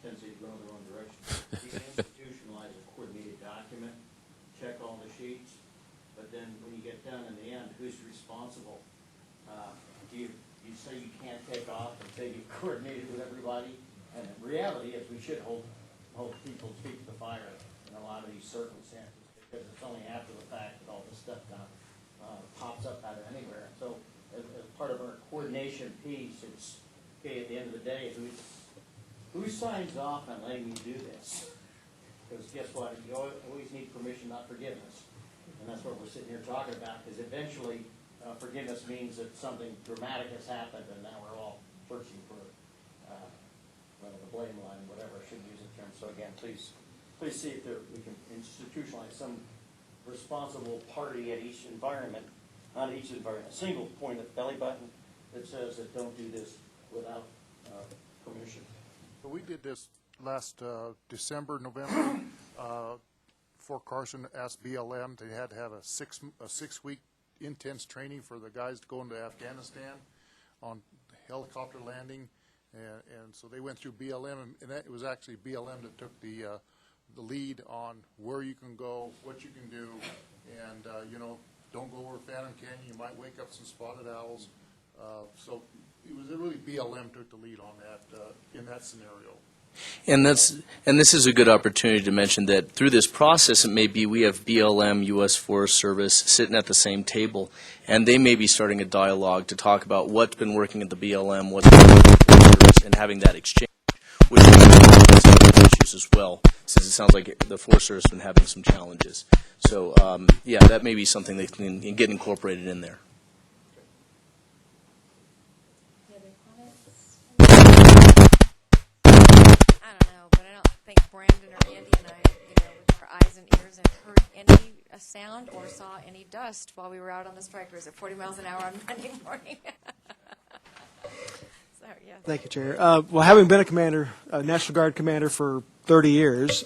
tends to go in their own direction. You can institutionalize a coordinated document, check all the sheets, but then when you get done in the end, who's responsible? You say you can't take off until you've coordinated with everybody, and the reality is we should hold people's feet to the fire in a lot of these circumstances, because it's only after the fact that all this stuff kind of pops up out of anywhere. So as part of our coordination piece, it's, okay, at the end of the day, who signs off on letting you do this? Because guess what, you always need permission, not forgiveness. And that's what we're sitting here talking about, because eventually forgiveness means that something dramatic has happened, and now we're all searching for, well, the blame line, whatever, I shouldn't use the term. So again, please see if we can institutionalize some responsible party at each environment, not each environment, a single point of belly button that says that don't do this without permission. But we did this last December, November. Fort Carson asked BLM, they had to have a six-week intense training for the guys to go into Afghanistan on helicopter landing. And so they went through BLM, and it was actually BLM that took the lead on where you can go, what you can do, and, you know, don't go over Phantom Canyon, you might wake up some spotted owls. So it was really BLM took the lead on that, in that scenario. And this is a good opportunity to mention that through this process, it may be we have BLM, U.S. Forest Service sitting at the same table, and they may be starting a dialogue to talk about what's been working at the BLM, what's been working at the Forest Service, and having that exchange, which is issues as well, since it sounds like the Forest Service has been having some challenges. So, yeah, that may be something that can get incorporated in there. Brandon or Andy and I, with our eyes and ears, and heard any sound or saw any dust while we were out on the strikers at 40 miles an hour on Monday morning. So, yeah. Thank you, Chair. Well, having been a commander, a National Guard commander for 30 years,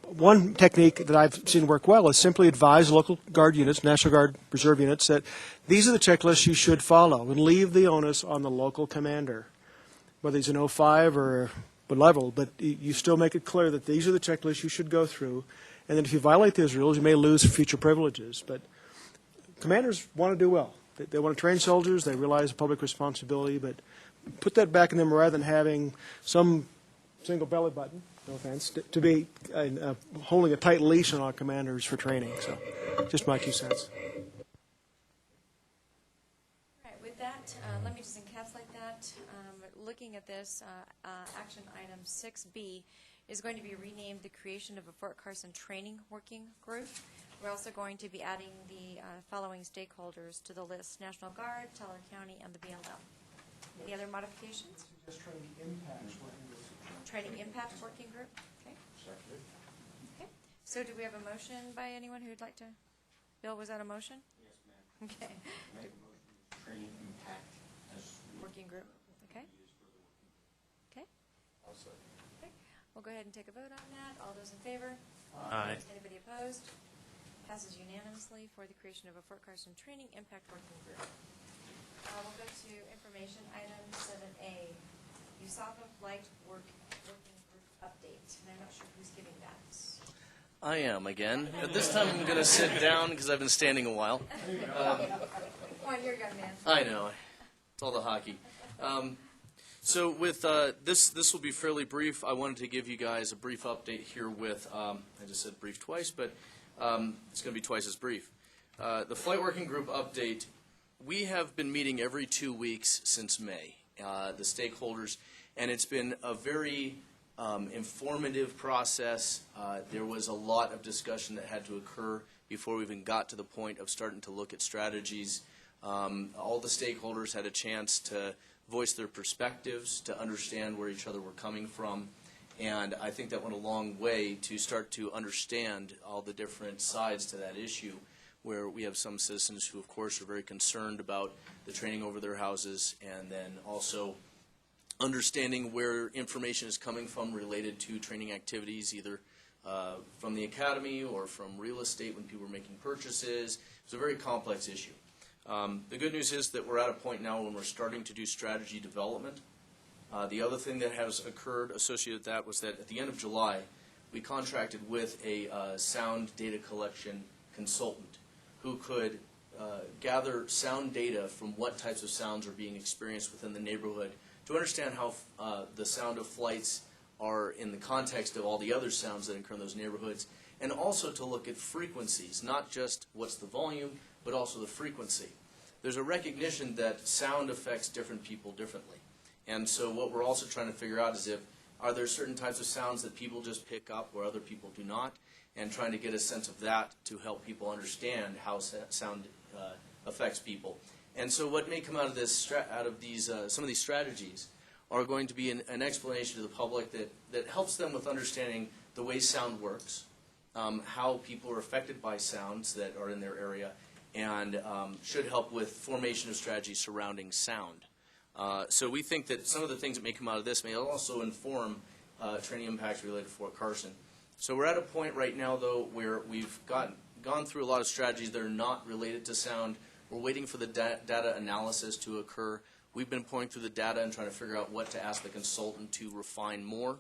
one technique that I've seen work well is simply advise local Guard units, National Guard Reserve units, that these are the checklists you should follow, and leave the onus on the local commander, whether he's an 05 or level, but you still make it clear that these are the checklists you should go through, and that if you violate those rules, you may lose future privileges. But commanders want to do well. They want to train soldiers. They realize public responsibility, but put that back in them rather than having some single belly button, no offense, to be holding a tight leash on our commanders for training. So just my 2 cents. All right, with that, let me just encapsulate that. Looking at this, action item 6B is going to be renamed the creation of a Fort Carson training working group. We're also going to be adding the following stakeholders to the list: National Guard, Teller County, and the BLM. Any other modifications? Just training impacts working group. Training impact working group. Okay. Okay. So do we have a motion by anyone who'd like to? Bill, was that a motion? Yes, ma'am. Okay. Make a motion, training impact working group. Okay. Okay. Okay. We'll go ahead and take a vote on that. All those in favor? Aye. Anybody opposed? Passes unanimously for the creation of a Fort Carson Training Impact Working Group. We'll go to information item 7A, USAPA Flight Working Group Update. And I'm not sure who's giving that. I am again. At this time, I'm going to sit down because I've been standing a while. Come on, you're a young man. I know. It's all the hockey. So with this will be fairly brief. I wanted to give you guys a brief update here with, I just said brief twice, but it's going to be twice as brief. The Flight Working Group update, we have been meeting every 2 weeks since May, the stakeholders, and it's been a very informative process. There was a lot of discussion that had to occur before we even got to the point of starting to look at strategies. All the stakeholders had a chance to voice their perspectives, to understand where each other were coming from, and I think that went a long way to start to understand all the different sides to that issue, where we have some citizens who, of course, are very concerned about the training over their houses, and then also understanding where information is coming from related to training activities, either from the academy or from real estate when people are making purchases. It's a very complex issue. The good news is that we're at a point now when we're starting to do strategy development. The other thing that has occurred associated with that was that at the end of July, we contracted with a sound data collection consultant who could gather sound data from what types of sounds are being experienced within the neighborhood to understand how the sound of flights are in the context of all the other sounds that occur in those neighborhoods, and also to look at frequencies, not just what's the volume, but also the frequency. There's a recognition that sound affects different people differently. And so what we're also trying to figure out is are there certain types of sounds that people just pick up where other people do not, and trying to get a sense of that to help people understand how sound affects people. And so what may come out of this, some of these strategies are going to be an explanation to the public that helps them with understanding the way sound works, how people are affected by sounds that are in their area, and should help with formation of strategies surrounding sound. So we think that some of the things that may come out of this may also inform training impacts related to Fort Carson. So we're at a point right now, though, where we've gone through a lot of strategies that are not related to sound. We're waiting for the data analysis to occur. We've been pouring through the data and trying to figure out what to ask the consultant to refine more,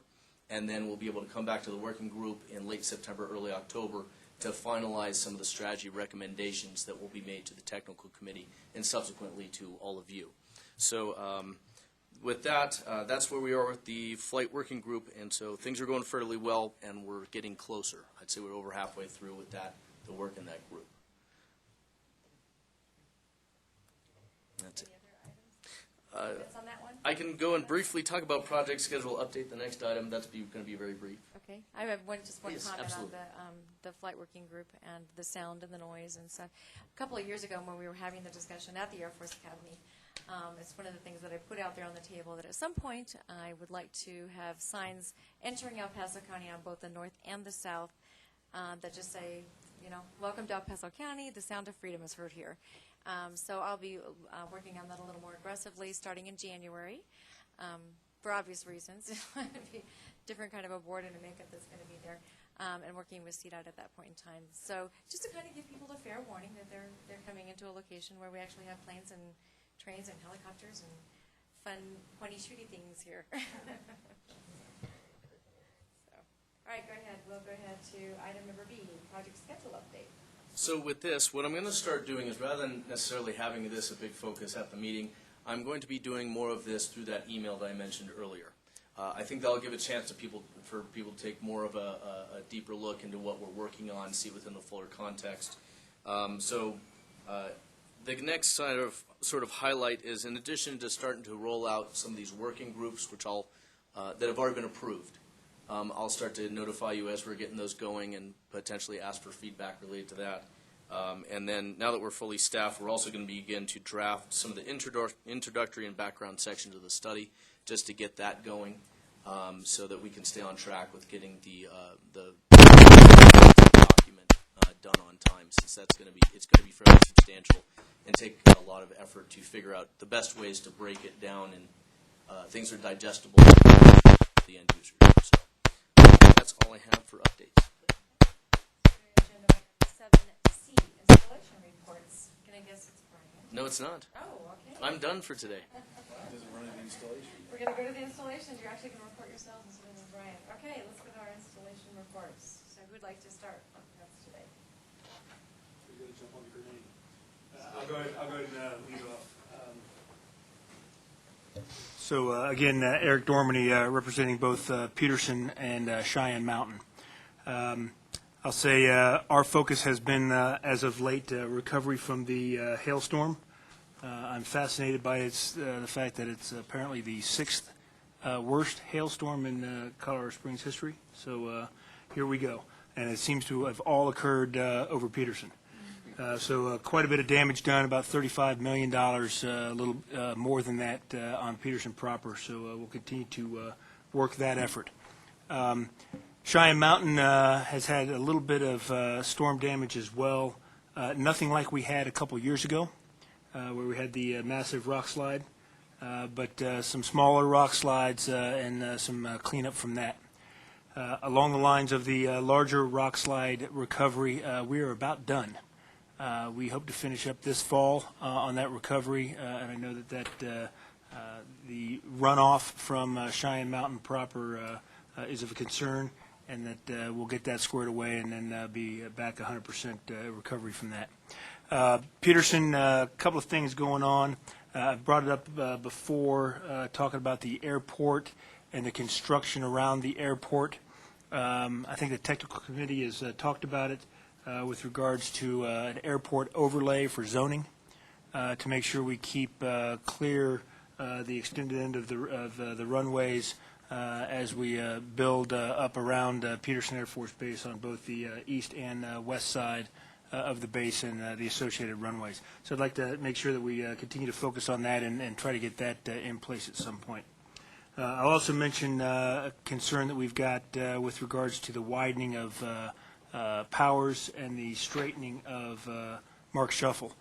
and then we'll be able to come back to the working group in late September, early October to finalize some of the strategy recommendations that will be made to the technical committee and subsequently to all of you. So with that, that's where we are with the flight working group, and so things are going fairly well, and we're getting closer. I'd say we're over halfway through with the work in that group. That's it. On that one? I can go and briefly talk about project schedule update, the next item. That's going to be very brief. Okay, I have just one Yes, comment absolutely. on the flight working group and the sound and the noise and stuff. A couple of years ago, when we were having the discussion at the Air Force Academy, it's one of the things that I put out there on the table that at some point I would like to have signs entering El Paso County on both the north and the south that just say, welcome to El Paso County, the sound of freedom is heard here. So I'll be working on that a little more aggressively starting in January for obvious reasons. It'll be a different kind of a board and a makeup that's going to be there, and working with CDOT at that point in time. So just to kind of give people a fair warning that they're coming into a location where we actually have planes and trains and helicopters and fun, funny, shooty things here. All right, go ahead. We'll go ahead to item number B, project schedule update. So with this, what I'm going to start doing is rather than necessarily having this a big focus at the meeting, I'm going to be doing more of this through that email that I mentioned earlier. I think that'll give a chance for people to take more of a deeper look into what we're working on, see within the fuller context. The next sort of highlight is, in addition to starting to roll out some of these working groups, which that have already been approved, I'll start to notify you as we're getting those going and potentially ask for feedback related to that. And then now that we're fully staffed, we're also going to begin to draft some of the introductory and background sections of the study just to get that going so that we can stay on track with getting the document done on time, since it's going to be fairly substantial and take a lot of effort to figure out the best ways to break it down and things are digestible to the end users. So that's all I have for updates. Agenda item 7C, installation reports. Can I guess it's Brian? No, it's not. Oh, okay. I'm done for today. We're going to go to the installations. You're actually going to report yourselves instead of Brian. Okay, let's go to our installation reports. So who'd like to start? That's today. We're going to jump on the grenade. I'll go ahead and lead off. So again, Eric Dormany representing both Peterson and Cheyenne Mountain. I'll say our focus has been, as of late, recovery from the hailstorm. I'm fascinated by the fact that it's apparently the 6th worst hailstorm in Colorado Springs history. So here we go. And it seems to have all occurred over Peterson. So quite a bit of damage done, about $35 million, a little more than that on Peterson proper. So we'll continue to work that effort. Cheyenne Mountain has had a little bit of storm damage as well. Nothing like we had a couple years ago, where we had the massive rock slide, but some smaller rock slides and some cleanup from that. Along the lines of the larger rock slide recovery, we are about done. We hope to finish up this fall on that recovery, and I know that the runoff from Cheyenne Mountain proper is of a concern, and that we'll get that squared away and then be back 100% recovery from that. Peterson, a couple of things going on. I've brought it up before, talking about the airport and the construction around the airport. I think the technical committee has talked about it with regards to an airport overlay for zoning to make sure we keep clear the extended end of the runways as we build up around Peterson Air Force Base on both the east and west side of the base and the associated runways. So I'd like to make sure that we continue to focus on that and try to get that in place at some point. I'll also mention a concern that we've got with regards to the widening of Powers and the straightening of Mark Shuffle.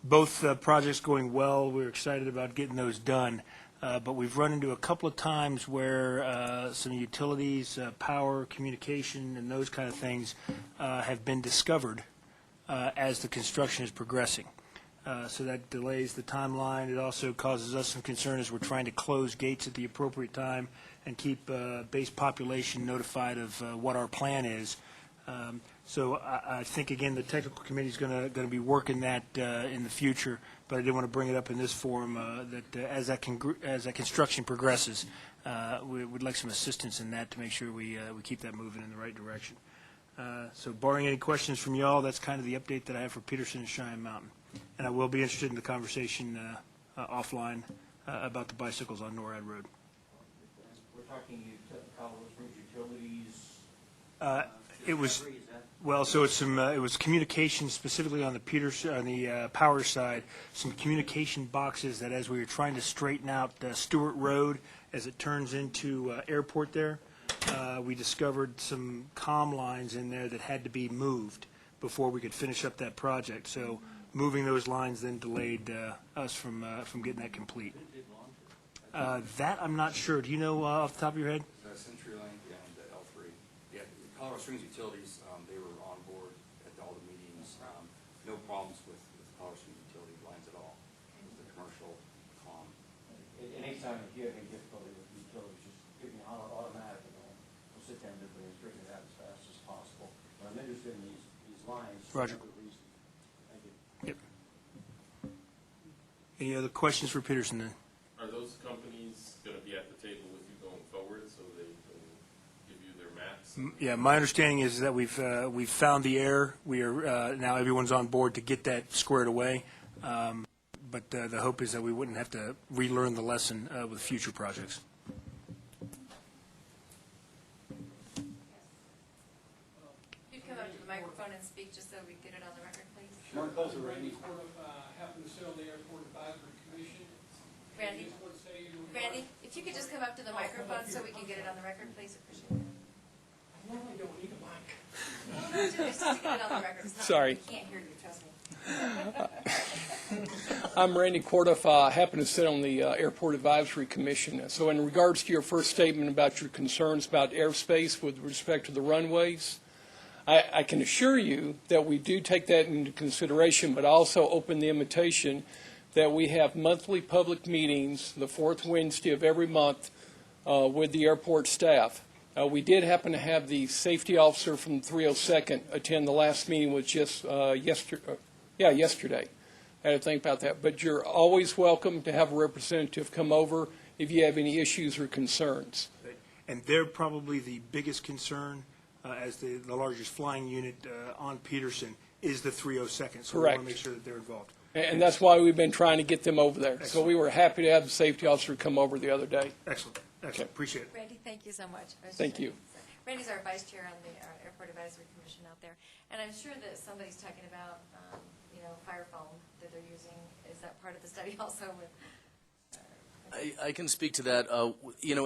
Both projects going well. We're excited about getting those done. But we've run into a couple of times where some utilities, power, communication, and those kind of things have been discovered as the construction is progressing. So that delays the timeline. It also causes us some concern as we're trying to close gates at the appropriate time and keep base population notified of what our plan is. So I think, again, the technical committee is going to be working that in the future, but I did want to bring it up in this forum that as that construction progresses, we would like some assistance in that to make sure we keep that moving in the right direction. So barring any questions from y'all, that's kind of the update that I have for Peterson and Cheyenne Mountain. And I will be interested in the conversation offline about the bicycles on NORAD Road. We're talking Colorado Springs utilities. It was, well, so it's some, it was communication specifically on the power side, some communication boxes that as we were trying to straighten out Stewart Road as it turns into airport there, we discovered some comm lines in there that had to be moved before we could finish up that project. So moving those lines then delayed us from getting that complete. That I'm not sure. Do you know off the top of your head? CenturyLink and L3. Yeah, Colorado Springs Utilities, they were on board at all the meetings. No problems with Colorado Springs utility lines at all. It was the commercial comm. Anytime if you have any difficulty with utilities, just give me an automatic and we'll sit down and straighten it out as fast as possible. But I'm interested in these lines. Roger. For good reason. Thank you. Yep. Any other questions for Peterson then? Are those companies going to be at the table with you going forward so they can give you their maps? Yeah, my understanding is that we've found the error. We are now everyone's on board to get that squared away. But the hope is that we wouldn't have to relearn the lesson with future projects. You'd come up to the microphone and speak just so we get it on the record, please. Mark Buzzer, Randy happened to sit on the Airport Advisory Commission. Randy, if you could just come up to the microphone so we can get it on the record, please, appreciate it. I normally don't need a mic. Well, just to get it on the record. Sorry. We can't hear you, trust me. I'm Randy Cordoff. I happen to sit on the Airport Advisory Commission. So in regards to your first statement about your concerns about airspace with respect to the runways, I can assure you that we do take that into consideration, but also open the invitation that we have monthly public meetings the fourth Wednesday of every month with the airport staff. We did happen to have the safety officer from 302nd attend the last meeting, which just yesterday. I had to think about that. But you're always welcome to have a representative come over if you have any issues or concerns. And they're probably the biggest concern as the largest flying unit on Peterson is the 302nd. So Correct. we want to make sure that they're involved. And that's why we've been trying to get them over there. Excellent. So we were happy to have the safety officer come over the other day. Excellent. Excellent. Okay. Appreciate it. Randy, thank you so much. Thank you. Randy's our vice chair on the Airport Advisory Commission out there. And I'm sure that somebody's talking about, fire foam that they're using. Is that part of the study also with? I can speak to that.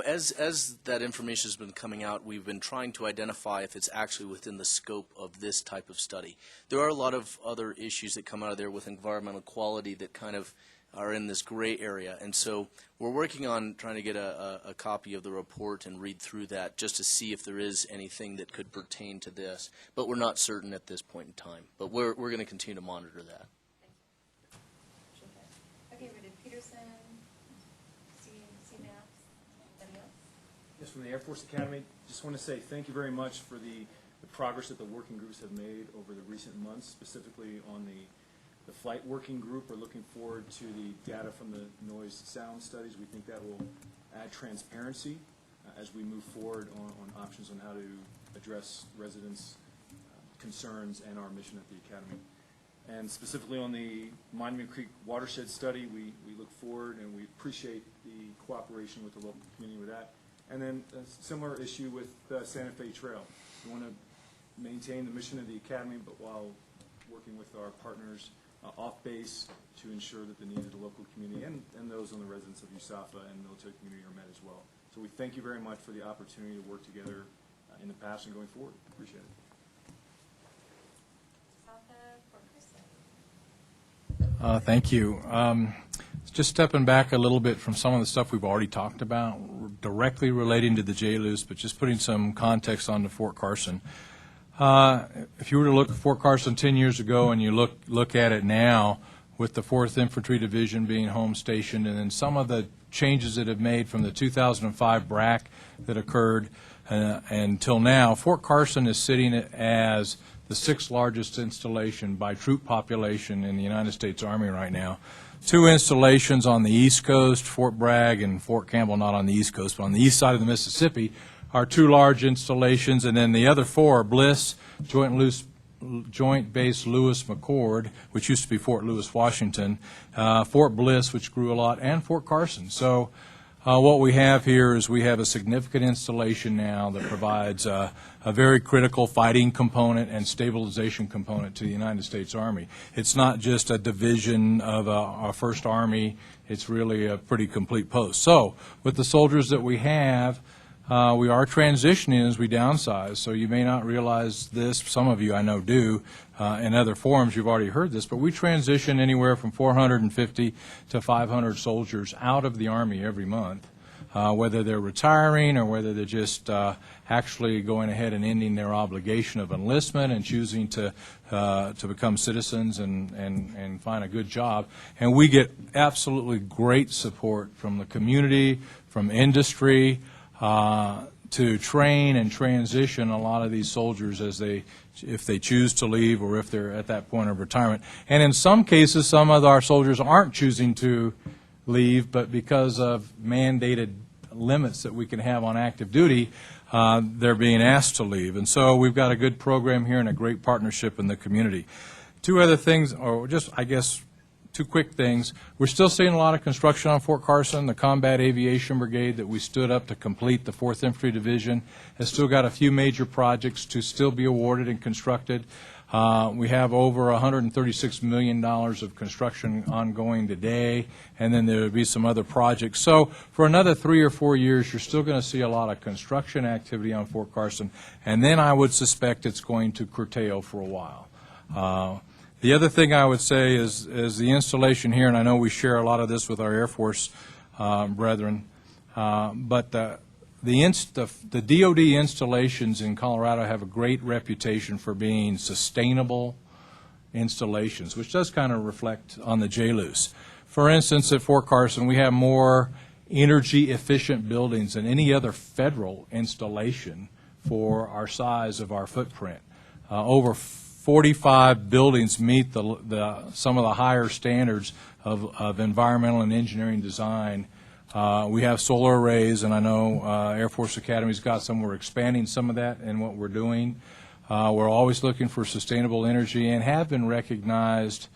As that information has been coming out, we've been trying to identify if it's actually within the scope of this type of study. There are a lot of other issues that come out of there with environmental quality that kind of are in this gray area. And so we're working on trying to get a copy of the report and read through that just to see if there is anything that could pertain to this. But we're not certain at this point in time. But we're going to continue to monitor that. Okay, we did Peterson, CNAPS, anybody else? Yes, from the Air Force Academy, just want to say thank you very much for the progress that the working groups have made over the recent months, specifically on the flight working group. We're looking forward to the data from the noise sound studies. We think that will add transparency as we move forward on options on how to address residents' concerns and our mission at the Academy. And specifically on the Monument Creek watershed study, we look forward and we appreciate the cooperation with the local community with that. And then a similar issue with the Santa Fe Trail. We want to maintain the mission of the Academy, but while working with our partners off base to ensure that the needs of the local community and those on the residents of USAFA and military community are met as well. So we thank you very much for the opportunity to work together in the past and going forward. Appreciate it. Thank you. Just stepping back a little bit from some of the stuff we've already talked about, directly relating to the JLUS, but just putting some context onto Fort Carson. If you were to look at Fort Carson 10 years ago and you look at it now, with the 4th Infantry Division being home stationed, and then some of the changes that have made from the 2005 BRAC that occurred until now, Fort Carson is sitting as the 6th largest installation by troop population in the United States Army right now. 2 installations on the East Coast, Fort Bragg and Fort Campbell, not on the East Coast, but on the east side of the Mississippi, are 2 large installations, and then the other 4 are Bliss, Joint Base Lewis McChord, which used to be Fort Lewis, Washington, Fort Bliss, which grew a lot, and Fort Carson. So what we have here is we have a significant installation now that provides a very critical fighting component and stabilization component to the United States Army. It's not just a division of our 1st Army. It's really a pretty complete post. So with the soldiers that we have, we are transitioning as we downsize, so you may not realize this. Some of you I know do. In other forums you've already heard this, but we transition anywhere from 450 to 500 soldiers out of the Army every month, whether they're retiring or whether they're just actually going ahead and ending their obligation of enlistment and choosing to become citizens and find a good job. And we get absolutely great support from the community, from industry, to train and transition a lot of these soldiers if they choose to leave or if they're at that point of retirement. And in some cases, some of our soldiers aren't choosing to leave, but because of mandated limits that we can have on active duty, they're being asked to leave. And so we've got a good program here and a great partnership in the community. 2 other things, or just, I guess, 2 quick things. We're still seeing a lot of construction on Fort Carson. The Combat Aviation Brigade that we stood up to complete the 4th Infantry Division has still got a few major projects to still be awarded and constructed. We have over $136 million of construction ongoing today, and then there will be some other projects. So for another 3 or 4 years, you're still going to see a lot of construction activity on Fort Carson, and then I would suspect it's going to curtail for a while. The other thing I would say is the installation here, and I know we share a lot of this with our Air Force brethren, but the DoD installations in Colorado have a great reputation for being sustainable installations, which does kind of reflect on the JLUS. For instance, at Fort Carson, we have more energy-efficient buildings than any other federal installation for our size of our footprint. Over 45 buildings meet some of the higher standards of environmental and engineering design. We have solar arrays, and I know Air Force Academy's got some. We're expanding some of that in what we're doing. We're always looking for sustainable energy and have been recognized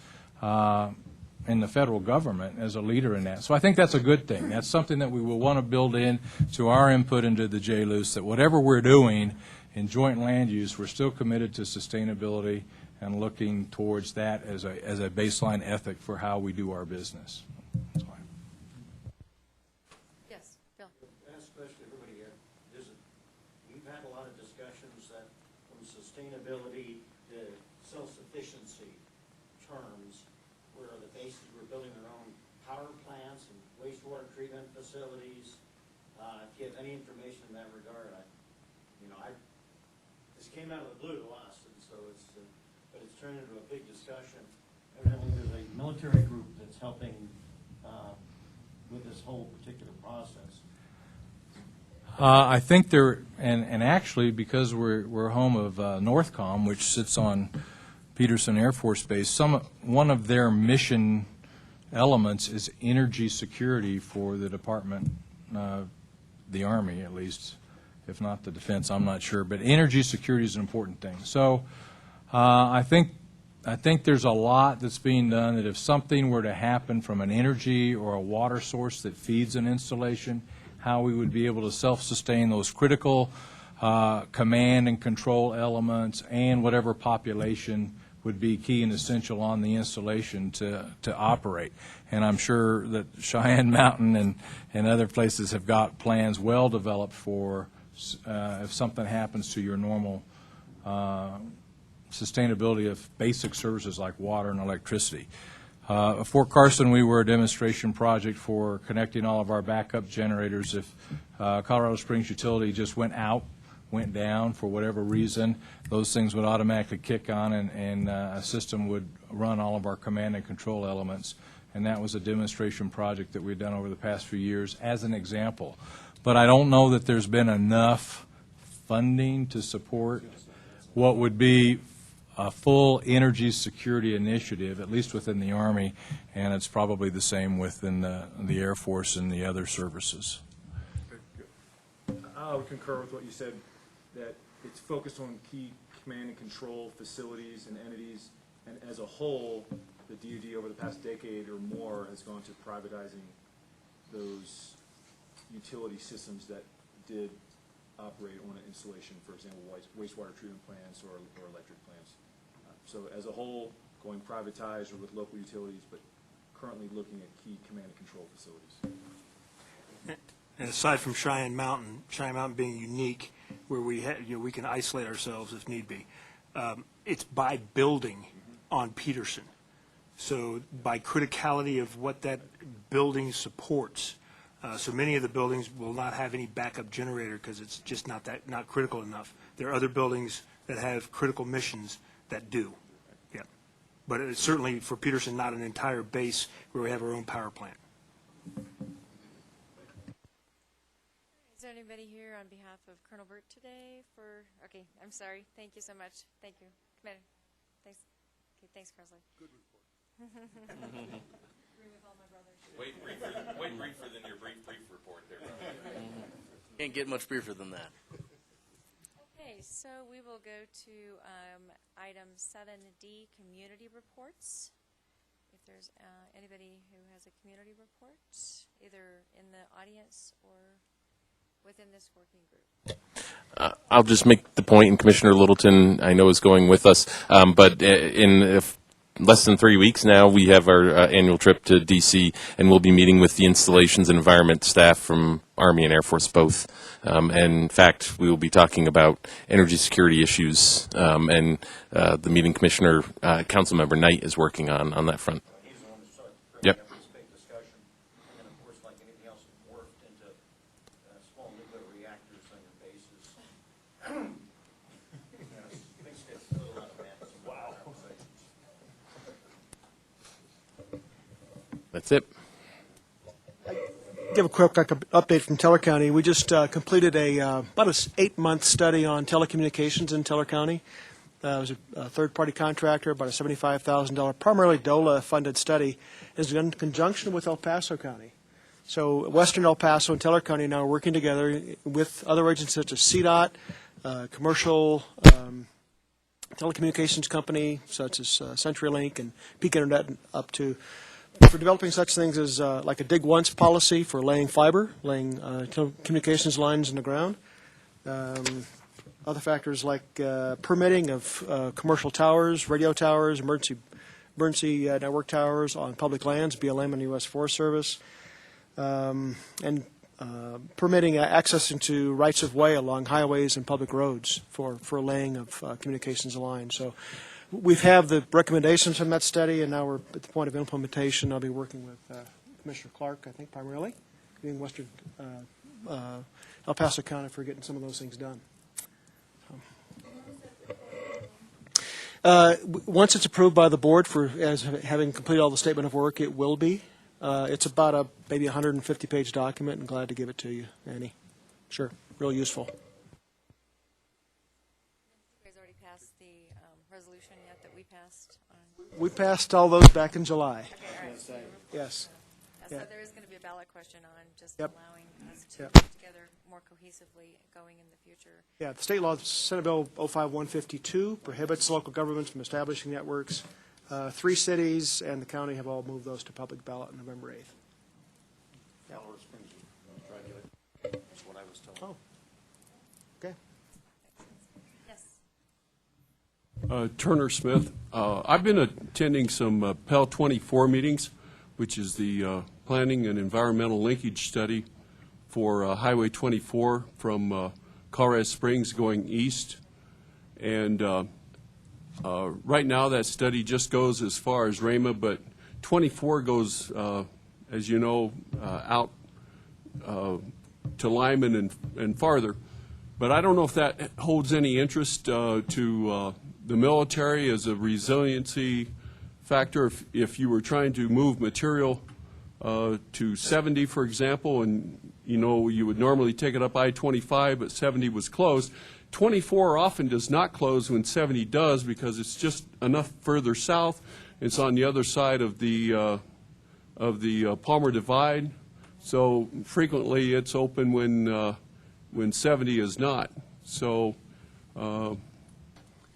in the federal government as a leader in that. So I think that's a good thing. That's something that we will want to build in to our input into the JLUS, that whatever we're doing in joint land use, we're still committed to sustainability and looking towards that as a baseline ethic for how we do our business. Yes, Bill. Especially everybody here, we've had a lot of discussions that from sustainability to self-sufficiency terms, where the bases were building their own power plants and wastewater treatment facilities. If you have any information in that regard, this came out of the blue to us, and so but it's turned into a big discussion. Evidently, there's a military group that's helping with this whole particular process. I think and actually, because we're home of Northcom, which sits on Peterson Air Force Base, one of their mission elements is energy security for the Department, the Army at least, if not the defense, I'm not sure. But energy security is an important thing. So I think I think there's a lot that's being done that if something were to happen from an energy or a water source that feeds an installation, how we would be able to self-sustain those critical command and control elements and whatever population would be key and essential on the installation to operate. And I'm sure that Cheyenne Mountain and other places have got plans well developed for if something happens to your normal sustainability of basic services like water and electricity. At Fort Carson, we were a demonstration project for connecting all of our backup generators. If Colorado Springs Utility just went down for whatever reason, those things would automatically kick on and a system would run all of our command and control elements. And that was a demonstration project that we've done over the past few years as an example. But I don't know that there's been enough funding to support what would be a full energy security initiative, at least within the Army, and it's probably the same within the Air Force and the other services. I would concur with what you said, that it's focused on key command and control facilities and entities, and as a whole, the DoD over the past decade or more has gone to privatizing those utility systems that did operate on an installation, for example, wastewater treatment plants or electric plants. So as a whole, going privatized or with local utilities, but currently looking at key command and control facilities. And aside from Cheyenne Mountain being unique, where we can isolate ourselves if need be, it's by building on Peterson. So by criticality of what that building supports. So many of the buildings will not have any backup generator because it's just not critical enough. There are other buildings that have critical missions that do. Yeah. But it's certainly for Peterson not an entire base where we have our own power plant. Is there anybody here on behalf of Colonel Burt today for, okay, I'm sorry. Thank you so much. Thank you. Commander. Thanks. Okay, thanks, Carsley. Good report. Agree with all my brothers. Way briefer than your brief report there. Can't get much briefer than that. Okay, so we will go to item 7D, community reports. If there's anybody who has a community report, either in the audience or within this working group. I'll just make the point, and Commissioner Littleton, I know, is going with us, but in less than 3 weeks now, we have our annual trip to D.C., and we'll be meeting with the installations and environment staff from Army and Air Force both. And in fact, we will be talking about energy security issues, and the meeting Commissioner, Councilmember Knight is working on that front. He's the one that started Yep. this big discussion, and then of course, like anything else, it morphed into small nuclear reactors on your bases. Things get a little out of hand. Wow. That's it. Give a quick update from Teller County. We just completed about an 8-month study on telecommunications in Teller County. It was a third-party contractor, about a $75,000, primarily DOLA-funded study. It was in conjunction with El Paso County. So Western El Paso and Teller County now are working together with other agencies such as CDOT, commercial telecommunications company such as CenturyLink and Peak Internet, up to for developing such things as like a dig once policy for laying fiber, laying telecommunications lines in the ground. Other factors like permitting of commercial towers, radio towers, emergency network towers on public lands, BLM and U.S. Forest Service, and permitting access into rights of way along highways and public roads for laying of communications lines. So we have the recommendations from that study, and now we're at the point of implementation. I'll be working with Commissioner Clark, I think, primarily, being Western El Paso County for getting some of those things done. Once it's approved by the board as having completed all the statement of work, it will be. It's about maybe 150-page document, and glad to give it to you, Annie. Sure, real useful. You guys already passed the resolution yet that we passed on? We passed all those back in July. Okay, all right. Yes. So Yeah. there is going to be a ballot question on just Yep. allowing us to Yep. work together more cohesively going in the future. Yeah, the state law, Senate Bill 05152, prohibits local governments from establishing networks. 3 cities and the county have all moved those to public ballot on November 8th. Colorado Springs, try to get it. That's what I was told. Oh, okay. Yes. Turner Smith. I've been attending some PEL 24 meetings, which is the Planning and Environmental Linkage Study for Highway 24 from Colorado Springs going east. And right now that study just goes as far as Rama, but 24 goes, as you know, out to Lyman and farther. But I don't know if that holds any interest to the military as a resiliency factor. If you were trying to move material to 70, for example, and you would normally take it up I-25, but 70 was closed. 24 often does not close when 70 does because it's just enough further south. It's on the other side of the Palmer Divide, so frequently it's open when 70 is not. So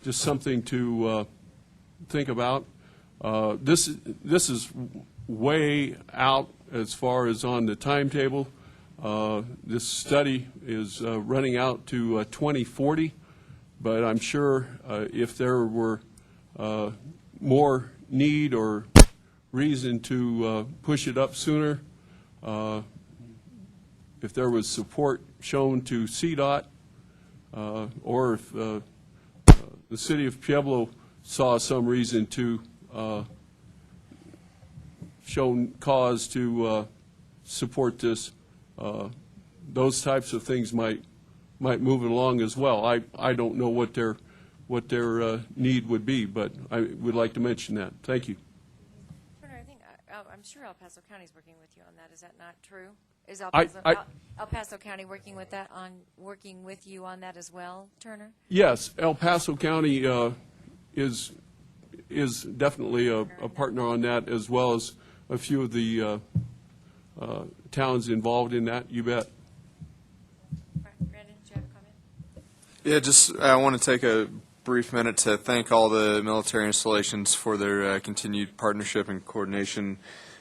just something to think about. This is way out as far as on the timetable. This study is running out to 2040, but I'm sure if there were more need or reason to push it up sooner, if there was support shown to CDOT, or if the city of Pueblo saw some reason to show cause to support this, those types of things might move it along as well. I don't know what their need would be, but I would like to mention that. Thank you. Turner, I think I'm sure El Paso County is working with you on that. Is that not true? Is El Paso County working with you on that as well, Turner? Yes, El Paso County is definitely a partner on that, as well as a few of the towns involved in that. You bet. Brandon, do you have a comment? Yeah, I want to take a brief minute to thank all the military installations for their continued partnership and coordination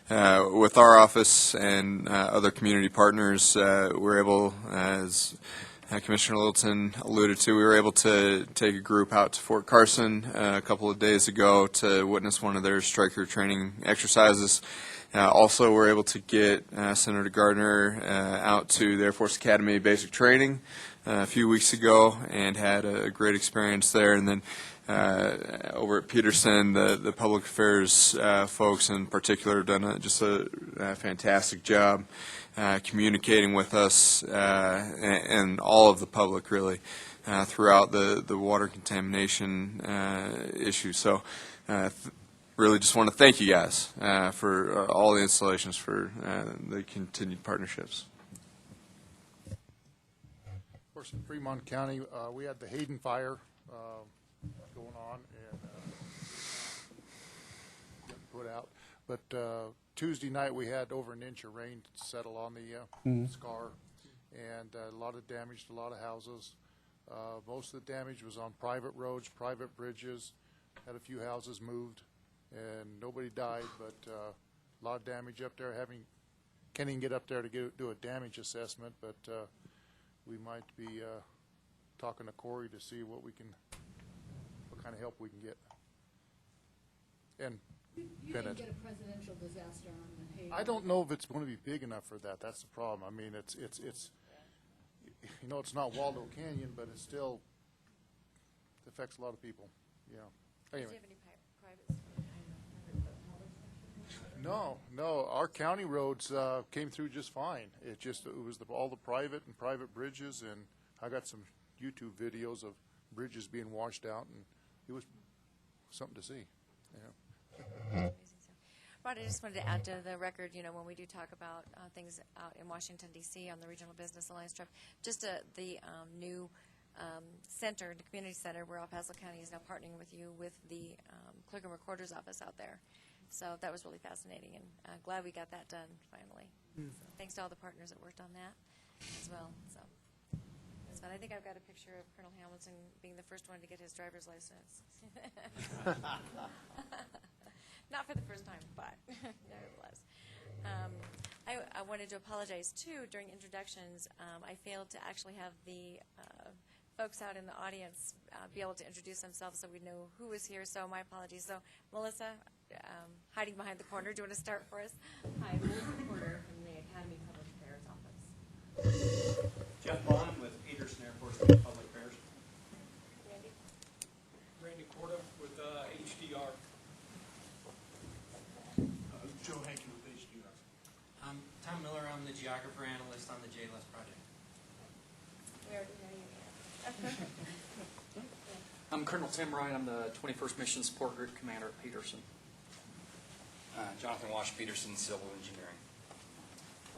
with our office and other community partners. We're able, as Commissioner Littleton alluded to, we were able to take a group out to Fort Carson a couple of days ago to witness one of their striker training exercises. Also, we're able to get Senator Gardner out to the Air Force Academy basic training a few weeks ago and had a great experience there. And then over at Peterson, the public affairs folks in particular have done just a fantastic job communicating with us and all of the public, really, throughout the water contamination issue. So really just want to thank you guys for all the installations, for the continued partnerships. Of course, in Fremont County, we had the Hayden fire going on and getting put out. But Tuesday night we had over an inch of rain settle on the scar, and a lot of damage to a lot of houses. Most of the damage was on private roads, private bridges. Had a few houses moved, and nobody died, but a lot of damage up there. Can't even get up there to do a damage assessment, but we might be talking to Corey to see what kind of help we can get. And You Bennett. didn't get a presidential disaster on the Hayden. I don't know if it's going to be big enough for that. That's the problem. I mean, it's it's not Waldo Canyon, but it still affects a lot of people. Yeah. Anyway. Do you have any privates? No. Our county roads came through just fine. It was all the private and private bridges, and I got some YouTube videos of bridges being washed out, and it was something to see. Yeah. Rod, I just wanted to add to the record, when we do talk about things out in Washington, D.C. on the Regional Business Alliance trip, just the new center, the community center, where El Paso County is now partnering with you with the Clerk and Recorder's Office out there. So that was really fascinating, and glad we got that done finally. So thanks to all the partners that worked on that as well. So it's fun. I think I've got a picture of Colonel Hamilton being the first one to get his driver's license. Not for the first time, but nevertheless. I wanted to apologize, too. During introductions, I failed to actually have the folks out in the audience be able to introduce themselves so we know who was here, so my apologies. So, Melissa, hiding behind the corner, do you want to start for us? Hi, Melissa Porter from the Academy Public Affairs Office. Jeff Bond with Peterson Air Force Base Public Affairs. Randy Corda with HDR. Joe Hankey with HDR. Tom Miller, I'm the geographer analyst on the JLUS project. We already know you. I'm Colonel Tim Wright. I'm the 21st Mission Support Group Commander at Peterson. Jonathan Wash Peterson, Civil Engineering.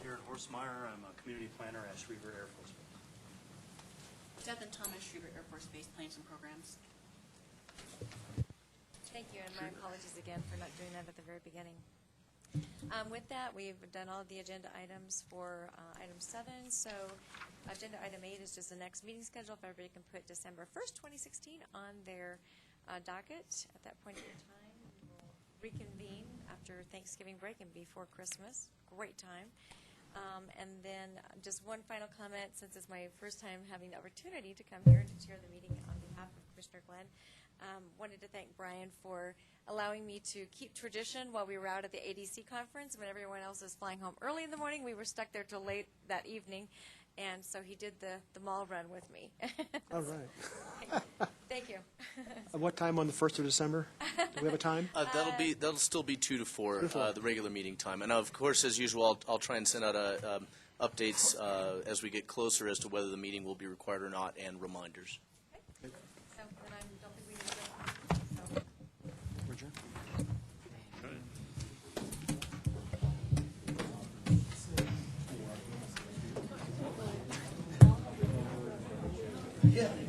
Jared Horstmeyer, I'm a community planner at Schriever Air Force Base. Devin Thomas, Schriever Air Force Base Plans and Programs. Thank you, and my apologies again for not doing that at the very beginning. With that, we've done all of the agenda items for item 7. So agenda item 8 is just the next meeting schedule. If everybody can put December 1st, 2016 on their docket. At that point in time, we will reconvene after Thanksgiving break and before Christmas. Great time. And then just one final comment, since it's my first time having the opportunity to come here and to chair the meeting on behalf of Commissioner Glenn. Wanted to thank Brian for allowing me to keep tradition while we were out at the ADC conference. When everyone else was flying home early in the morning, we were stuck there till late that evening, and so he did the mall run with me. All right. Thank you. At what time on the 1st of December? Do we have a time? That'll still be 2 to 4, the regular meeting time. And of course, as usual, I'll try and send out updates as we get closer as to whether the meeting will be required or not, and reminders. So then I don't think we need to go. We're adjourned. Yeah.